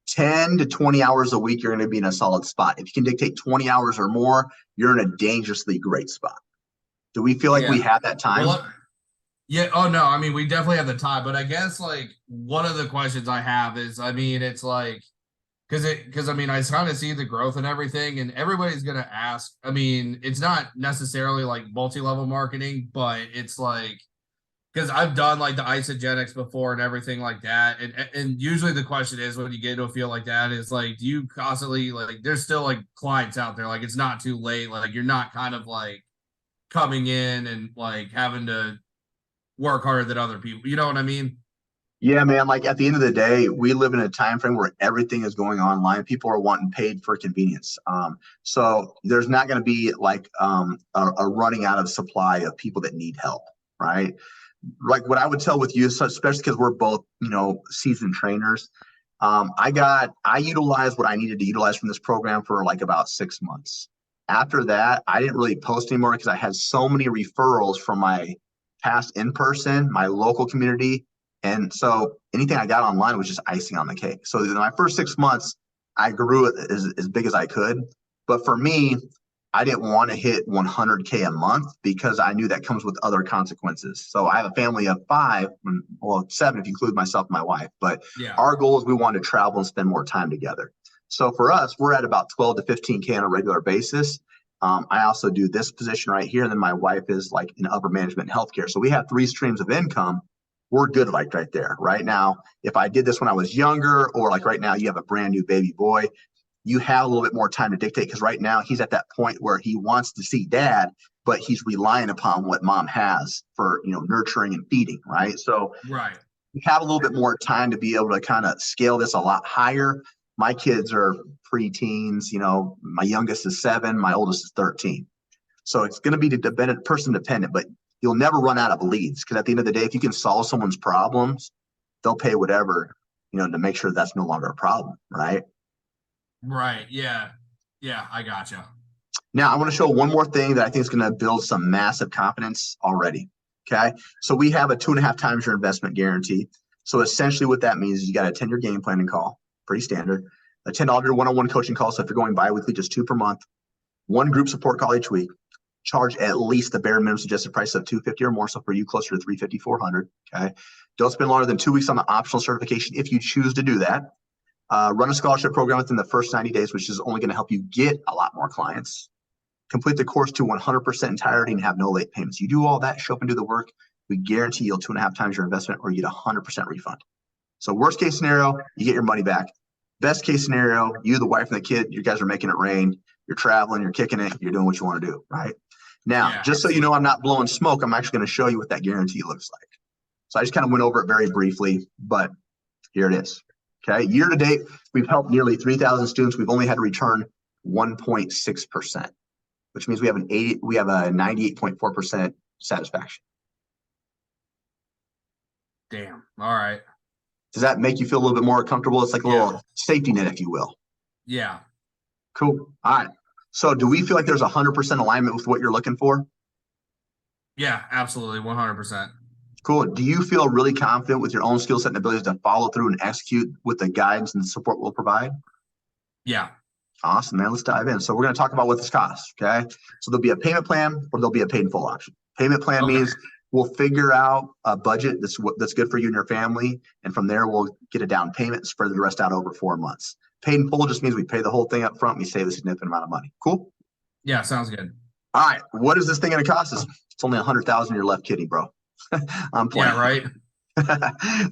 10 to 20 hours a week, you're going to be in a solid spot. If you can dictate 20 hours or more, you're in a dangerously great spot. Do we feel like we have that time? Well, yeah. Oh, no. I mean, we definitely have the time. But I guess, like, one of the questions I have is, I mean, it's like, because I mean, I kind of see the growth and everything, and everybody's going to ask. I mean, it's not necessarily like multi-level marketing, but it's like, because I've done like the isogenics before and everything like that. And usually the question is when you get into a field like that is like, do you constantly like, there's still like clients out there. Like, it's not too late. Like, you're not kind of like coming in and like having to work harder than other people. You know what I mean? Yeah, man. Like at the end of the day, we live in a time frame where everything is going online. People are wanting paid for convenience. So there's not going to be like a running out of supply of people that need help, right? like what I would tell with you, so especially because we're both, seasoned trainers. I utilized what I needed to utilize from this program for like about 6 months. After that, I didn't really post anymore because I had so many referrals from my past in person, my local community. And so anything I got online was just icing on the cake. So in my first 6 months, I grew it as big as I could. But for me, I didn't want to hit 100K a month because I knew that comes with other consequences. So I have a family of 5, well, 7 if you include myself and my wife. But Yeah. our goal is we want to travel and spend more time together. So for us, we're at about 12 to 15K on a regular basis. I also do this position right here. And then my wife is like in upper management and healthcare. So we have 3 streams of income. We're good like right there. Right now, if I did this when I was younger, or like right now, you have a brand new baby boy, you have a little bit more time to dictate because right now he's at that point where he wants to see dad, but he's relying upon what mom has for, nurturing and feeding, right? So Right. you have a little bit more time to be able to kind of scale this a lot higher. My kids are pre-teens, my youngest is 7, my oldest is 13. So it's going to be person dependent, but you'll never run out of leads because at the end of the day, if you can solve someone's problems, they'll pay whatever, to make sure that's no longer a problem, right? Right. Yeah. Yeah. I gotcha. Now I want to show one more thing that I think is going to build some massive confidence already. Okay. So we have a 2.5 times your investment guarantee. So essentially what that means is you got to attend your game planning call, pretty standard, attend all of your one-on-one coaching calls. So if you're going bi-weekly, just 2 per month, 1 group support call each week, charge at least the bare minimum suggested price of $250 or more. So for you, closer to $350, $400. Okay. Don't spend longer than 2 weeks on the optional certification if you choose to do that. Run a scholarship program within the first 90 days, which is only going to help you get a lot more clients. Complete the course to 100% entirety and have no late payments. You do all that, show up and do the work. We guarantee you'll 2.5 times your investment or you get 100% refund. So worst case scenario, you get your money back. Best case scenario, you, the wife, and the kid, you guys are making it rain. You're traveling, you're kicking it, you're doing what you want to do, right? Now, just so you know, I'm not blowing smoke. I'm actually going to show you what that guarantee looks like. So I just kind of went over it very briefly, but here it is. Okay. Year to date, we've helped nearly 3,000 students. We've only had to return 1.6%, which means we have a 98.4% satisfaction. Damn. All right. Does that make you feel a little bit more comfortable? It's like a little safety net, if you will. Yeah. Cool. All right. So do we feel like there's 100% alignment with what you're looking for? Yeah, absolutely. 100%. Cool. Do you feel really confident with your own skill set and abilities to follow through and execute with the guidance and the support we'll provide? Yeah. Awesome, man. Let's dive in. So we're going to talk about what this costs. Okay. So there'll be a payment plan or there'll be a paid in full option. Payment plan means we'll figure out a budget that's good for you and your family. And from there, we'll get a down payment, spread the rest out over 4 months. Paid in full just means we pay the whole thing up front. We save a significant amount of money. Cool. Yeah. Sounds good. All right. What is this thing going to cost us? It's only 100,000. You're left kidding, bro. I'm playing. Yeah, right.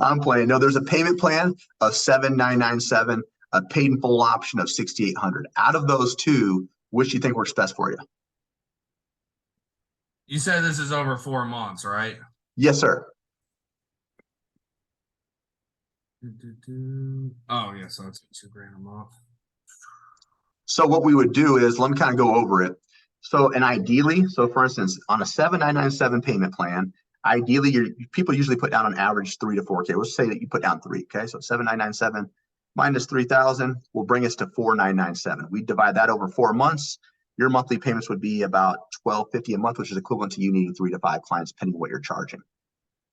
I'm playing. No, there's a payment plan of 7,997, a paid in full option of 6,800. Out of those 2, which do you think works best for you? You said this is over 4 months, right? Yes, sir. Oh, yeah. So it's $2,000 a month. So what we would do is, let me kind of go over it. So, and ideally, so for instance, on a 7,997 payment plan, ideally, people usually put down on average 3 to 4K. Let's say that you put down 3. Okay, so 7,997 minus 3,000 will bring us to 4,997. We divide that over 4 months. Your monthly payments would be about $1,250 a month, which is equivalent to you needing 3 to 5 clients, depending on what you're charging.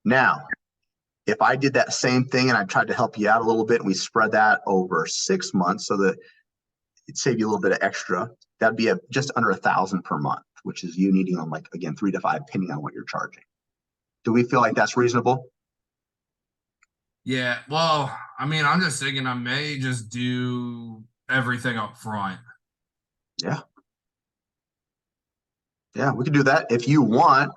Now, if I did that same thing and I tried to help you out a little bit, and we spread that over 6 months, so that it'd save you a little bit of extra, that'd be just under 1,000 per month, which is you needing on, like, again, 3 to 5, depending on what you're charging. Do we feel like that's reasonable? Yeah. Well, I mean, I'm just thinking I may just do everything up front. Yeah. Yeah, we could do that. If you want,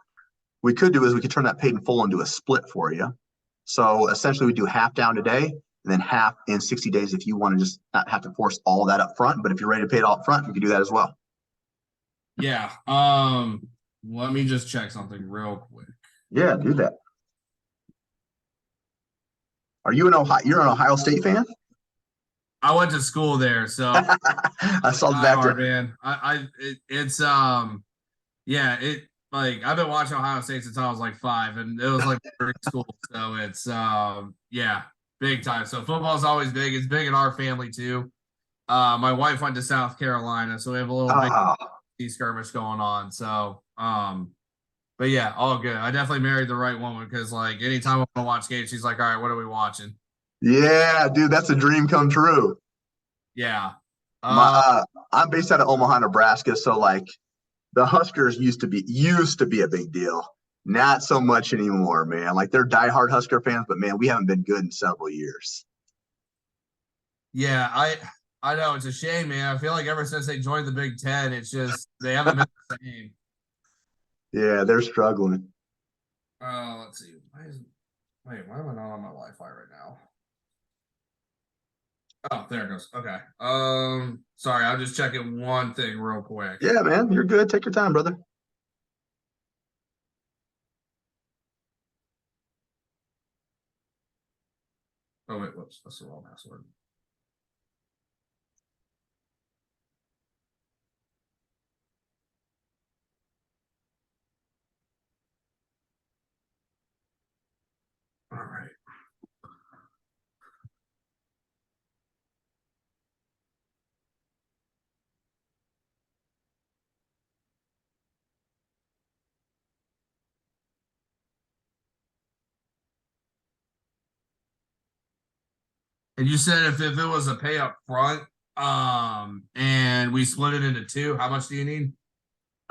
we could turn that paid in full into a split for you. So essentially we do half down today and then half in 60 days if you want to just not have to force all that up front. But if you're ready to pay it all up front, we can do that as well. Yeah. Let me just check something real quick. Yeah, do that. Are you an Ohio State fan? I went to school there, so I saw the back there. Man. like I've been watching Ohio State since I was like 5, and it was like school. So it's yeah, big time. So football's always big. It's big in our family too. My wife went to South Carolina, so we have a little big skirmish going on. So but yeah, all good. I definitely married the right woman because like anytime I want to watch games, she's like, all right, what are we watching? Yeah, dude, that's a dream come true. Yeah. I'm based out of Omaha, Nebraska, so like the Huskers used to be a big deal. Not so much anymore, man. Like they're diehard Husker fans, but man, we haven't been good in several years. Yeah, I know it's a shame, man. I feel like ever since they joined the Big Ten, it's just they haven't been the same. Yeah, they're struggling. Let's see. Why am I not on my Wi-Fi right now? Oh, there it goes. Okay. Sorry, I'm just checking one thing real quick. Yeah, man, you're good. Take your time, brother. Oh wait, whoops, that's the wrong password. All right. And you said if it was a pay up front, and we split it into two, how much do you need?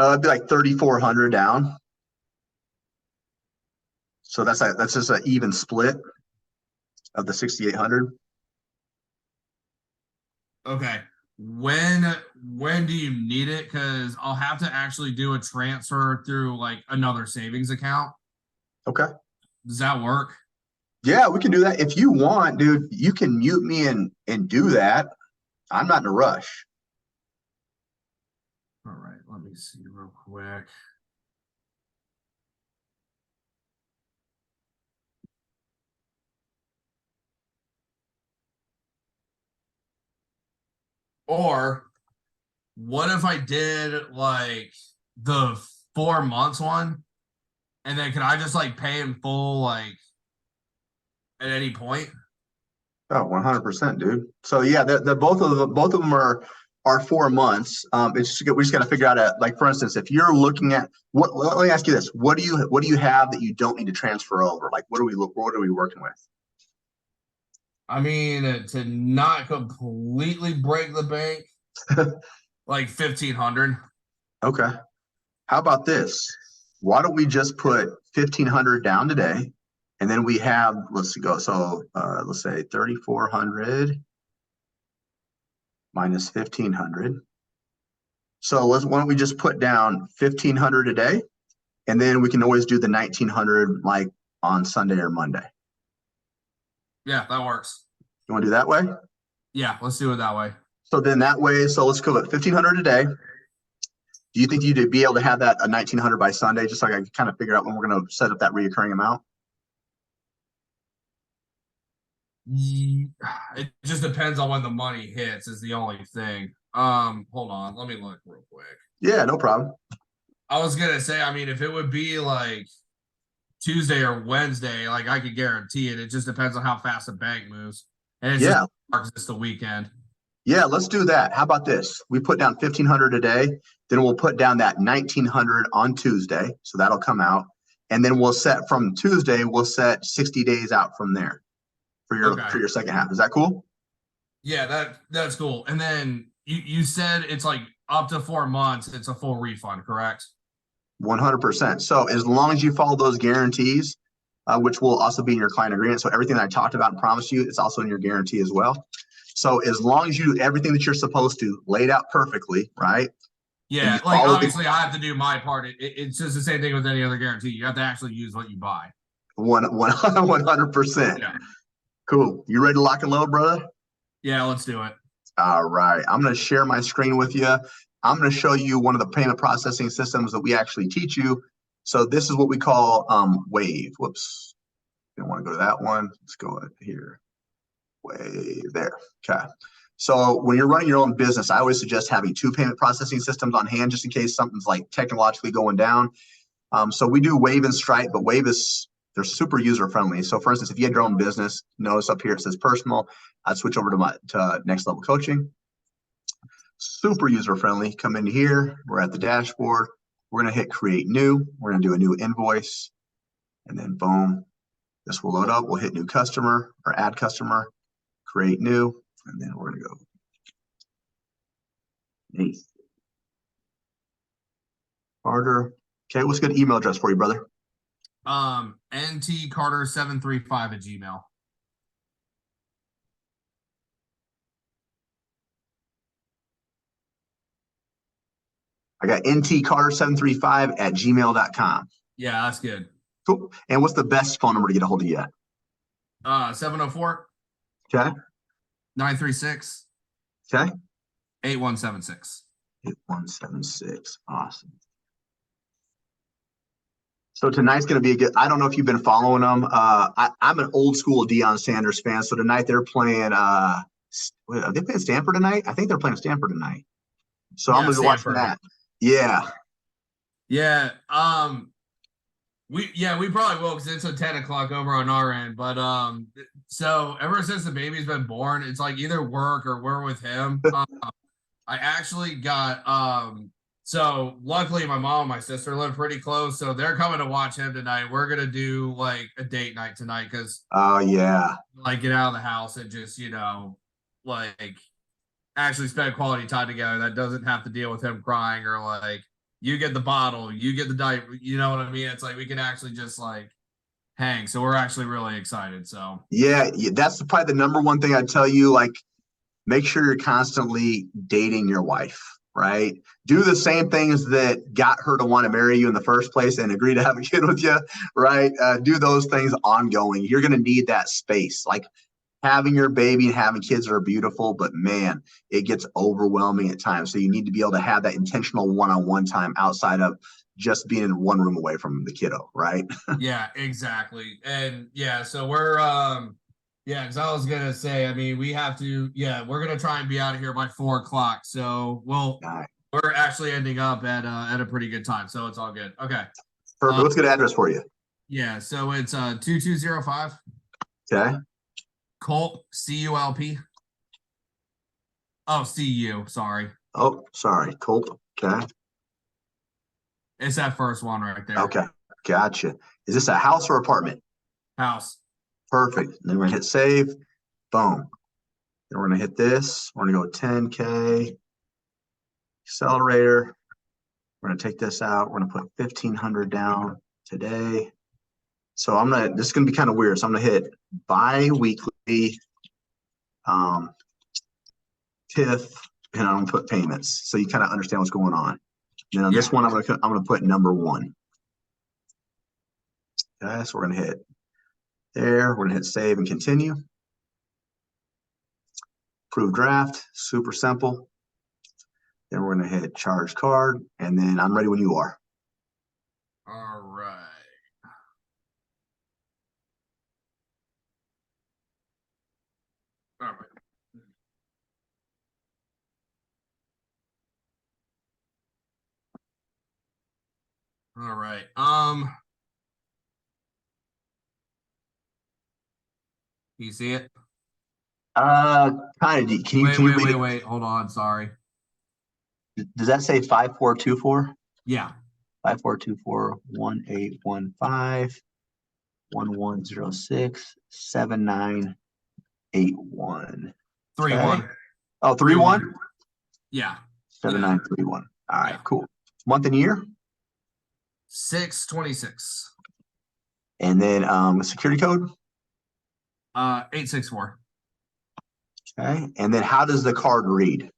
It'd be like 3,400 down. So that's just an even split of the 6,800. Okay. When do you need it? Because I'll have to actually do a transfer through like another savings account. Okay. Does that work? Yeah, we can do that. If you want, dude, you can mute me and do that. I'm not in a rush. All right, let me see real quick. Or what if I did like the 4 months one, and then can I just like pay in full like at any point? Oh, 100%, dude. So yeah, the both of them are 4 months. It's just, we just got to figure out like for instance, if you're looking at what, let me ask you this: what do you have that you don't need to transfer over? Like what are we working with? I mean, to not completely break the bank, like 1,500. Okay. How about this? Why don't we just put 1,500 down today, and then we have let's go. So let's say 3,400 minus 1,500. So why don't we just put down 1,500 a day, and then we can always do the 1,900 like on Sunday or Monday. Yeah, that works. You want to do that way? Yeah, let's do it that way. So then that way, so let's go at 1,500 a day. Do you think you'd be able to have that a 1,900 by Sunday, just so I can kind of figure out when we're going to set up that reoccurring amount? It just depends on when the money hits is the only thing. Hold on, let me look real quick. Yeah, no problem. I was gonna say, I mean, if it would be like Tuesday or Wednesday, like I could guarantee it. It just depends on how fast the bank moves. And it's Yeah. just the weekend. Yeah, let's do that. How about this? We put down 1,500 a day, then we'll put down that 1,900 on Tuesday, so that'll come out, and then we'll set from Tuesday. We'll set 60 days out from there for your second half. Is that cool? Yeah, that's cool. And then you said it's like up to 4 months. It's a full refund, correct? 100%. So as long as you follow those guarantees, which will also be in your client agreement. So everything that I talked about and promised you, it's also in your guarantee as well. So as long as you do everything that you're supposed to, laid out perfectly, right? Yeah, like obviously I have to do my part. It's just the same thing with any other guarantee. You have to actually use what you buy. 100%. Yeah. Cool. You ready to lock and load, brother? Yeah, let's do it. All right. I'm going to share my screen with you. I'm going to show you one of the payment processing systems that we actually teach you. So this is what we call Wave. Whoops. Don't want to go to that one. Let's go here. Wave there. Okay. So when you're running your own business, I always suggest having 2 payment processing systems on hand just in case something's like technologically going down. So we do Wave and Stripe, but Wave they're super user friendly. So for instance, if you had your own business, notice up here it says personal. I'd switch over to Next Level Coaching. Super user friendly. Come in here. We're at the dashboard. We're going to hit create new. We're going to do a new invoice, and then boom, this will load up. We'll hit new customer or add customer, create new, and then we're going to go Nathan Carter. Okay, what's a good email address for you, brother? ntcarter735@gmail. I got ntcarter735@gmail.com. Yeah, that's good. Cool. And what's the best phone number to get a hold of you at? 704 Okay. 936 Okay. 8176. 8176. Awesome. So tonight's going to be a good. I don't know if you've been following them. I'm an old school Deion Sanders fan. So tonight they're playing. Are they playing Stanford tonight? I think they're playing Stanford tonight. So Yeah, I'm going to be watching Stanford. that. Yeah. Yeah. We probably will because it's a 10 o'clock over on our end. But so ever since the baby's been born, it's like either work or we're with him. I actually got so luckily my mom and my sister live pretty close, so they're coming to watch him tonight. We're gonna do like a date night tonight because Oh yeah. like get out of the house and just like actually spend quality time together that doesn't have to deal with him crying or like you get the bottle, you get the diaper, you know what I mean? It's like we can actually just like hang. So we're actually really excited. So Yeah, that's probably the number one thing I'd tell you. Like, make sure you're constantly dating your wife, right? Do the same things that got her to want to marry you in the first place and agree to have a kid with you, right? Do those things ongoing. You're going to need that space. Like having your baby and having kids are beautiful, but man, it gets overwhelming at times. So you need to be able to have that intentional one-on-one time outside of just being in one room away from the kiddo, right? yeah, exactly. And yeah, so we're yeah, because I was gonna say, I mean, we have to, yeah, we're gonna try and be out of here by 4 o'clock. So we're actually ending up at a pretty good time. So it's all good. Okay. Perfect. What's a good address for you? Yeah, so it's 2205 Okay. Culp CULP. Oh, CU, sorry. Oh, sorry. Colt. Okay. It's that first one right there. Okay. Gotcha. Is this a house or apartment? House. Perfect. Then we're gonna hit save. Boom. Then we're gonna hit this. We're gonna go 10K. Accelerator. We're gonna take this out. We're gonna put 1,500 down today. So this is gonna be kind of weird. So I'm gonna hit bi-weekly TIF, and I'm gonna put payments. So you kind of understand what's going on. And then on this one, I'm gonna put number 1. Okay, so we're gonna hit there. We're gonna hit save and continue. Approve draft, super simple. Then we're gonna hit charge card, and then I'm ready when you are. All right. All right. All right. You see it? Kind of. Can you read it? Wait. Hold on. Sorry. Does that say 5424? Yeah. 5424 1815 1106 7981. 3-1. Oh, 3-1? Yeah. 7931. All right, Yeah. cool. Month and year? 626. And then security code? 864. Okay. And then how does the card read?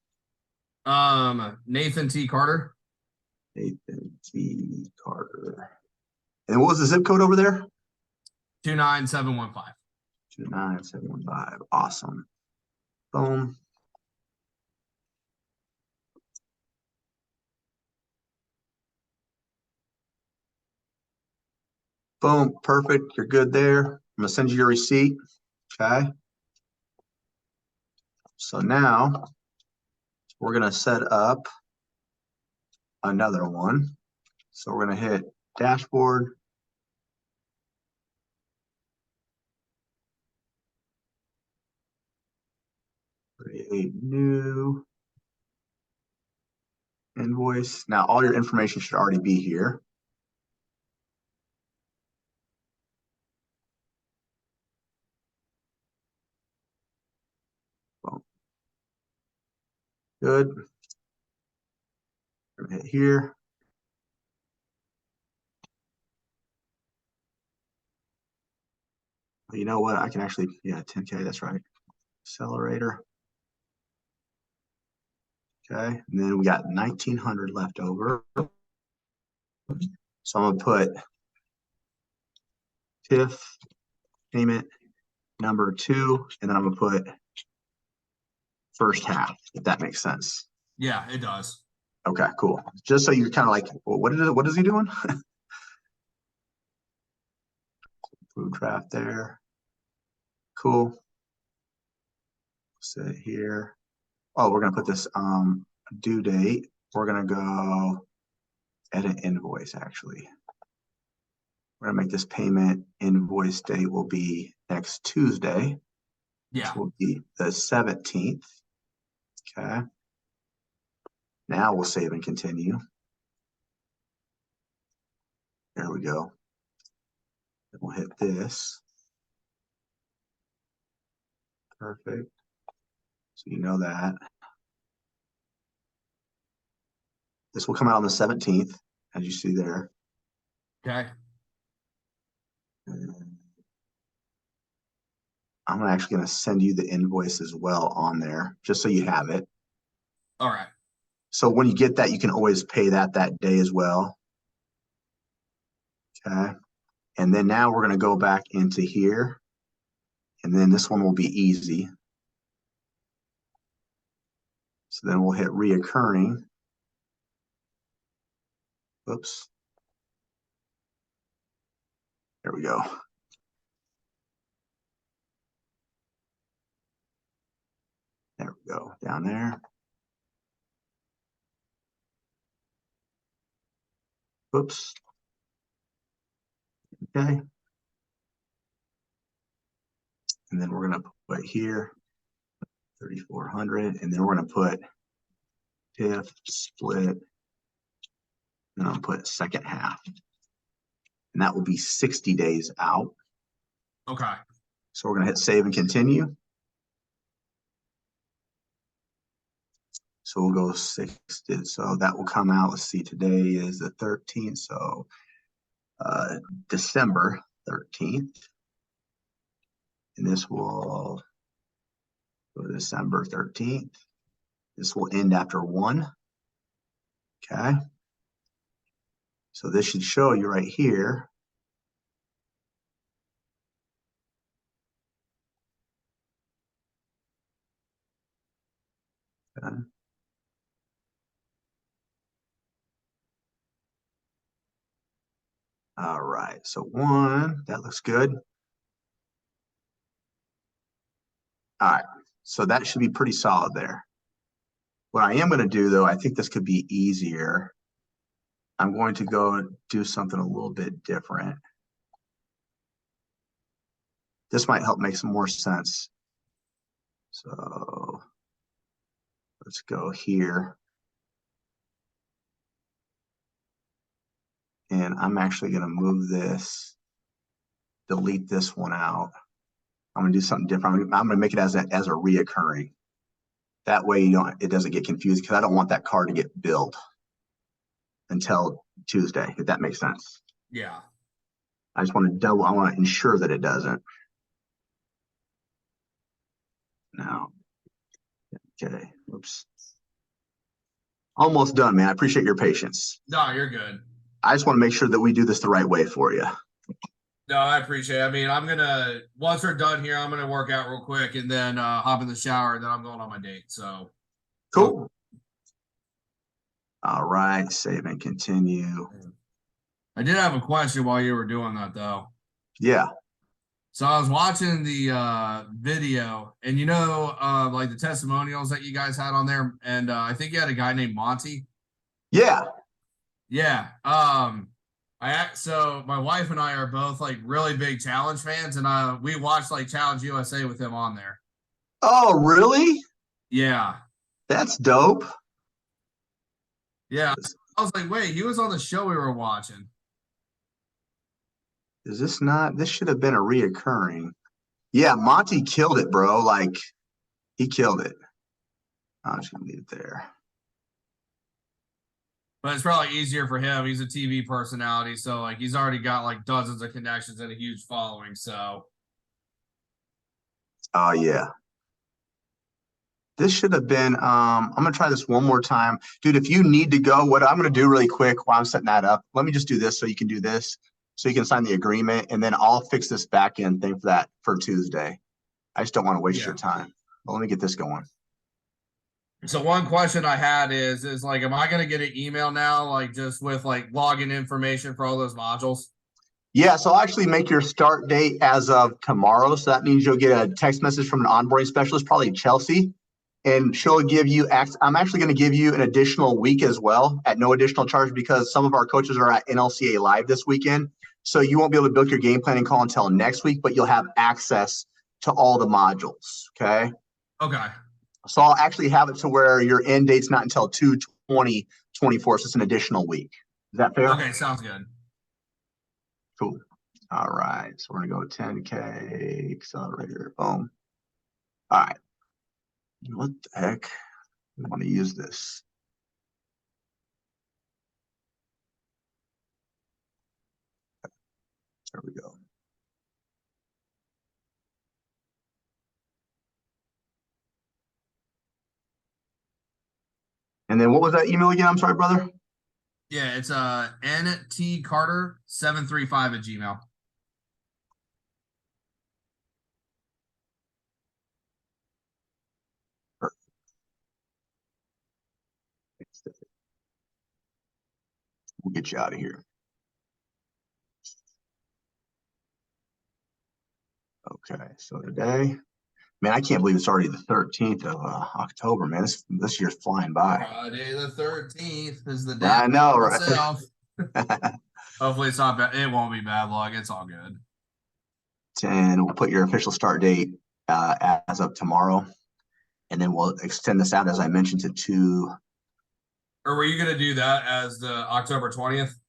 Nathan T. Carter. Nathan T. Carter. And what was the zip code over there? 29715. 29715. Awesome. Boom. Boom. Perfect. You're good there. I'm going to send you your receipt. Okay. So now we're going to set up another one. So we're going to hit dashboard. Create new invoice. Now all your information should already be here. Boom. Good. We're gonna hit here. You know what? I can actually, yeah, 10K, that's right. Accelerator. Okay, and then we got 1900 left over. So I'm gonna put TIF payment number 2, and then I'm gonna put first half, if that makes sense. Yeah, it does. Okay, cool. Just so you're kind of like, well, what is he doing? Food draft there. Cool. Sit here. Oh, we're gonna put this due date. We're gonna go edit invoice actually. We're gonna make this payment invoice date will be next Tuesday. Yeah. Which will be the 17th. Okay. Now we'll save and continue. There we go. Then we'll hit this. Perfect. So you know that. This will come out on the 17th, as you see there. Okay. And I'm actually going to send you the invoice as well on there, just so you have it. All right. So when you get that, you can always pay that day as well. Okay. And then now we're going to go back into here. And then this one will be easy. So then we'll hit reoccurring. Oops. There we go. There we go, down there. Oops. Okay. And then we're going to put here 3,400, and then we're going to put TIF split, and I'll put second half. And that will be 60 days out. Okay. So we're going to hit save and continue. So we'll go 60. So that will come out. Let's see, today is the 13th. So December 13th. And this will go to December 13th. This will end after 1. Okay. So this should show you right here. Okay. All right, so 1, that looks good. All right, so that should be pretty solid there. What I am going to do, though, I think this could be easier. I'm going to go and do something a little bit different. This might help make some more sense. So let's go here. And I'm actually going to move this, delete this one out. I'm going to do something different. I'm going to make it as a reoccurring. That way it doesn't get confused, because I don't want that card to get billed until Tuesday, if that makes sense. Yeah. I just want to I want to ensure that it doesn't. Now, okay, oops. Almost done, man. I appreciate your patience. No, you're good. I just want to make sure that we do this the right way for you. No, I appreciate it. I mean, once we're done here, I'm going to work out real quick and then hop in the shower, and then I'm going on my date. So cool. All right, save and continue. I did have a question while you were doing that, though. Yeah. So I was watching the video, and like the testimonials that you guys had on there, and I think you had a guy named Monty. Yeah. Yeah. So my wife and I are both like really big challenge fans, and we watched like Challenge USA with him on there. Oh, really? Yeah, That's dope. yeah. I was like, wait, he was on the show we were watching. Is this not? This should have been a reoccurring. Yeah, Monty killed it, bro. Like he killed it. I'm just gonna leave it there. But it's probably easier for him. He's a TV personality, so like he's already got like dozens of connections and a huge following. So Oh yeah. This should have been I'm gonna try this one more time. Dude, if you need to go, what I'm gonna do really quick while I'm setting that up, let me just do this so you can do this, so you can sign the agreement, and then I'll fix this back end thing for that for Tuesday. I just don't want to waste yeah. your time. But let me get this going. So one question I had is like, am I gonna get an email now, like just with like login information for all those modules? Yeah, so I'll actually make your start date as of tomorrow. So that means you'll get a text message from an onboarding specialist, probably Chelsea, and she'll give you I'm actually going to give you an additional week as well at no additional charge because some of our coaches are at NLCA Live this weekend. So you won't be able to book your game planning call until next week, but you'll have access to all the modules. Okay. Okay. So I'll actually have it to where your end date's not until 2/20/24. So it's an additional week. Is that fair? Okay, sounds good. Cool. All right. So we're going to go 10K accelerator. Boom. All right. What the heck? I want to use this. There we go. And then what was that email again? I'm sorry, brother. Yeah, it's ntcarter735 @gmail. We'll get you out of here. Okay, so today, man, I can't believe it's already the 13th of October, man. This year's flying by. Friday the 13th is the day I know, right? itself. Hopefully it's not bad. It won't be bad luck. It's all good. And we'll put your official start date as of tomorrow. And then we'll extend this out, as I mentioned, to 2. Or were you gonna do that as the October 20th?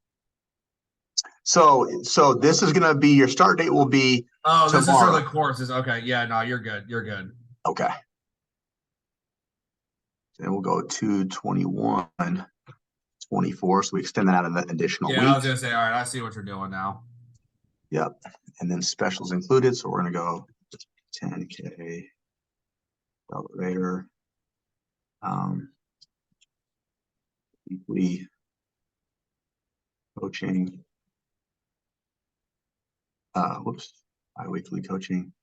So this is gonna be your start date will be Oh, this tomorrow. is for the courses. Okay, yeah, no, you're good. You're good. Okay. Then we'll go to 21/24. So we extend that out an additional Yeah, week. I was gonna say, all right, I see what you're doing now. Yep. And then specials included. So we're gonna go 10K elevator. Weekly coaching. Bi-weekly coaching.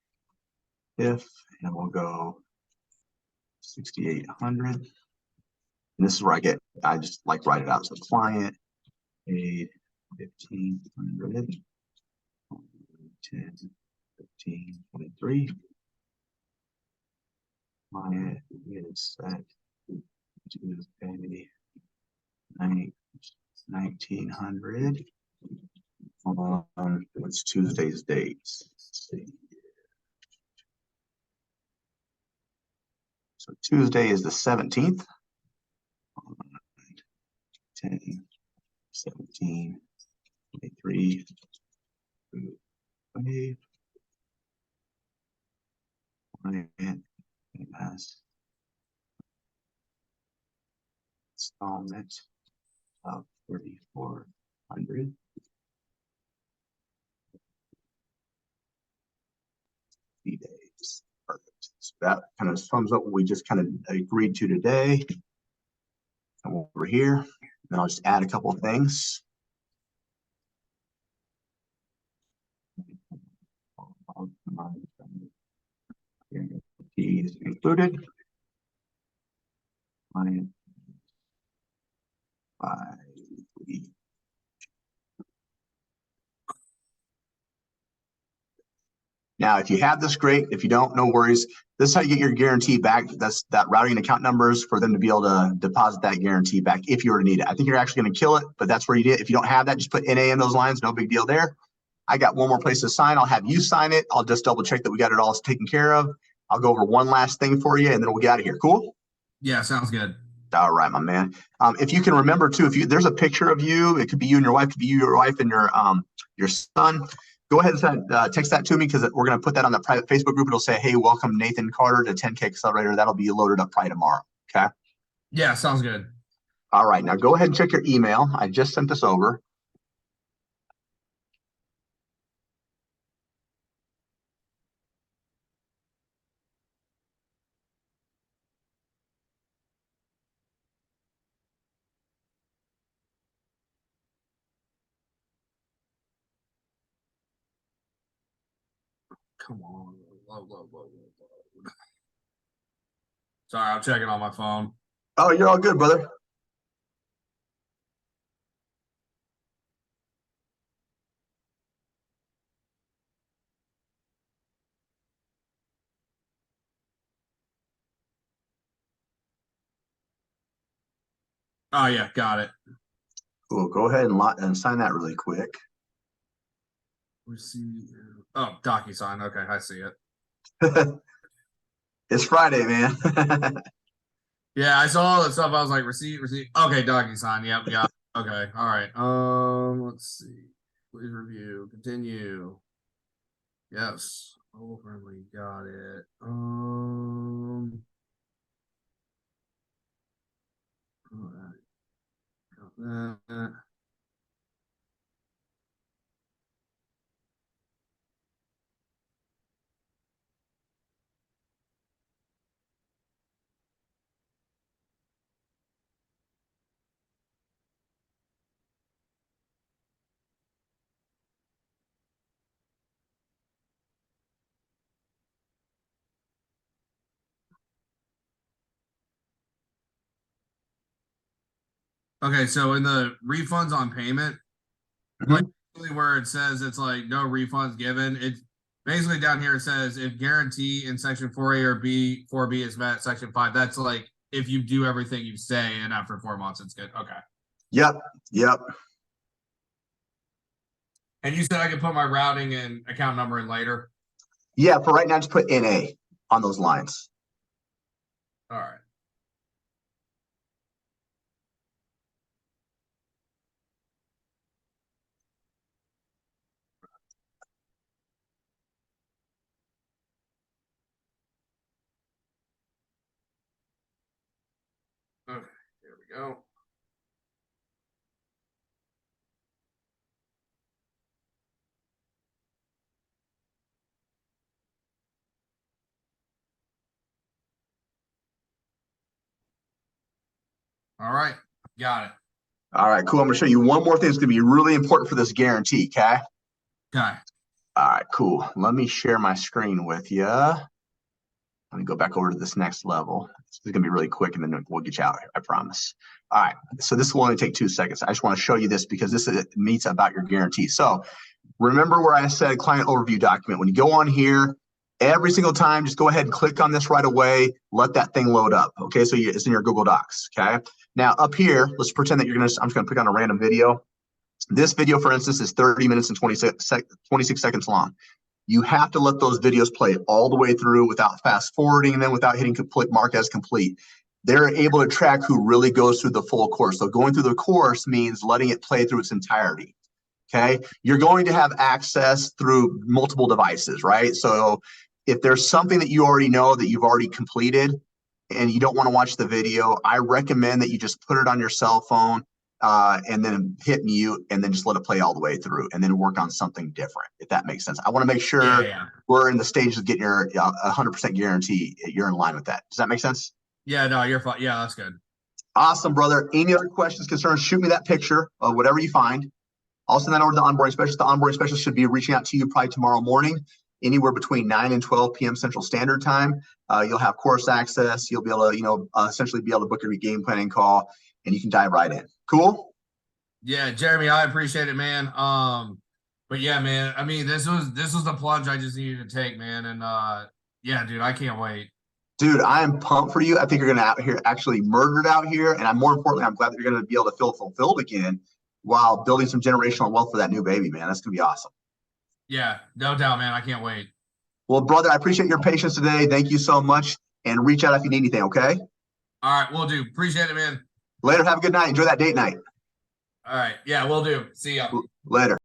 And we'll go 6,800. And this is where I just like write it out. So client paid 1,500, 10, 15, 23. Client is set to pay 1,900 on what's Tuesday's dates. Let's see. So Tuesday is the 17th. 10, 17, 23, 20, installment of 3,400. Days. Perfect. So that kind of sums up what we just kind of agreed to today. Come over here, and I'll just add a couple of things. Guarantees included. Client bi-weekly. Now, if you have this, great. If you don't, no worries. This is how you get your guarantee back. That's that routing and account numbers for them to be able to deposit that guarantee back if you were to need it. I think you're actually going to kill it, but that's where you did. If you don't have that, just put NA in those lines. No big deal there. I got one more place to sign. I'll have you sign it. I'll just double check that we got it all taken care of. I'll go over one last thing for you, and then we'll get out of here. Cool? Yeah, sounds good. All right, my man. If you can remember too, there's a picture of you, it could be you and your wife, it could be you, your wife, and your son. Go ahead and send, text that to me because we're going to put that on the private Facebook group. It'll say, "Hey, welcome Nathan Carter to 10K Accelerator." That'll be loaded up probably tomorrow. Okay. Yeah, sounds good. All right, now go ahead and check your email. I just sent this over. Come on. Load. Sorry, I'm checking on my phone. Oh, you're all good, brother. Oh yeah, got it. Cool. Go ahead and sign that really quick. Receive. Oh, DocuSign. Okay, I see it. It's Friday, man. Yeah, I saw all that stuff. I was like, receipt. Okay, DocuSign. Yep, yeah. Okay, all right. Let's see. Please review. Continue. Yes. Mobile friendly. Got it. All right. Got that. Okay, so in the refunds on payment, like where it says it's like no refunds given, it's basically down here it says if guarantee in section 4A or B, 4B is met, section 5, that's like if you do everything you say and after 4 months it's good. Okay. Yep. And you said I could put my routing and account number in later? Yeah, for right now, just put NA on those lines. All right. Okay, here we go. All right, got it. All right, cool. I'm gonna show you one more thing that's gonna be really important for this guarantee, okay? Okay. All right, cool. Let me share my screen with you. Let me go back over to this next level. This is gonna be really quick and then we'll get you out here, I promise. All right, so this will only take 2 seconds. I just wanna show you this because this meets about your guarantee. So remember where I said client overview document. When you go on here, every single time, just go ahead and click on this right away. Let that thing load up. Okay, so it's in your Google Docs. Okay. Now up here, let's pretend that I'm just gonna click on a random video. This video, for instance, is 30 minutes and 26 seconds long. You have to let those videos play all the way through without fast forwarding them, without hitting complete, mark as complete. They're able to track who really goes through the full course. So going through the course means letting it play through its entirety. Okay, you're going to have access through multiple devices, right? So if there's something that you already know that you've already completed and you don't want to watch the video, I recommend that you just put it on your cell phone and then hit mute and then just let it play all the way through and then work on something different, if that makes sense. I want to make sure we're in the stage of getting your 100% guarantee. You're in line with that. Does that make sense? Yeah, no, you're fine. Yeah, that's good. Awesome, brother. Any other questions, concerns, shoot me that picture of whatever you find. I'll send that over to the onboarding specialist. The onboarding specialist should be reaching out to you probably tomorrow morning, anywhere between 9 and 12 p.m. Central Standard Time. You'll have course access. You'll be able to, essentially be able to book your game planning call, and you can dive right in. Cool? Yeah, Jeremy, I appreciate it, man. But yeah, man, I mean, this was the plunge I just needed to take, man. And Yeah, dude, I can't wait. Dude, I am pumped for you. I think you're gonna out here actually murdered out here, and I'm more importantly, I'm glad that you're gonna be able to feel fulfilled again while building some generational wealth for that new baby, man. That's gonna be awesome. Yeah, no doubt, man. I can't wait. Well, brother, I appreciate your patience today. Thank you so much, and reach out if you need anything. Okay. All right, we'll do. Appreciate it, man. Later. Have a good night. Enjoy that date night. All right, yeah, we'll do. See ya. Later.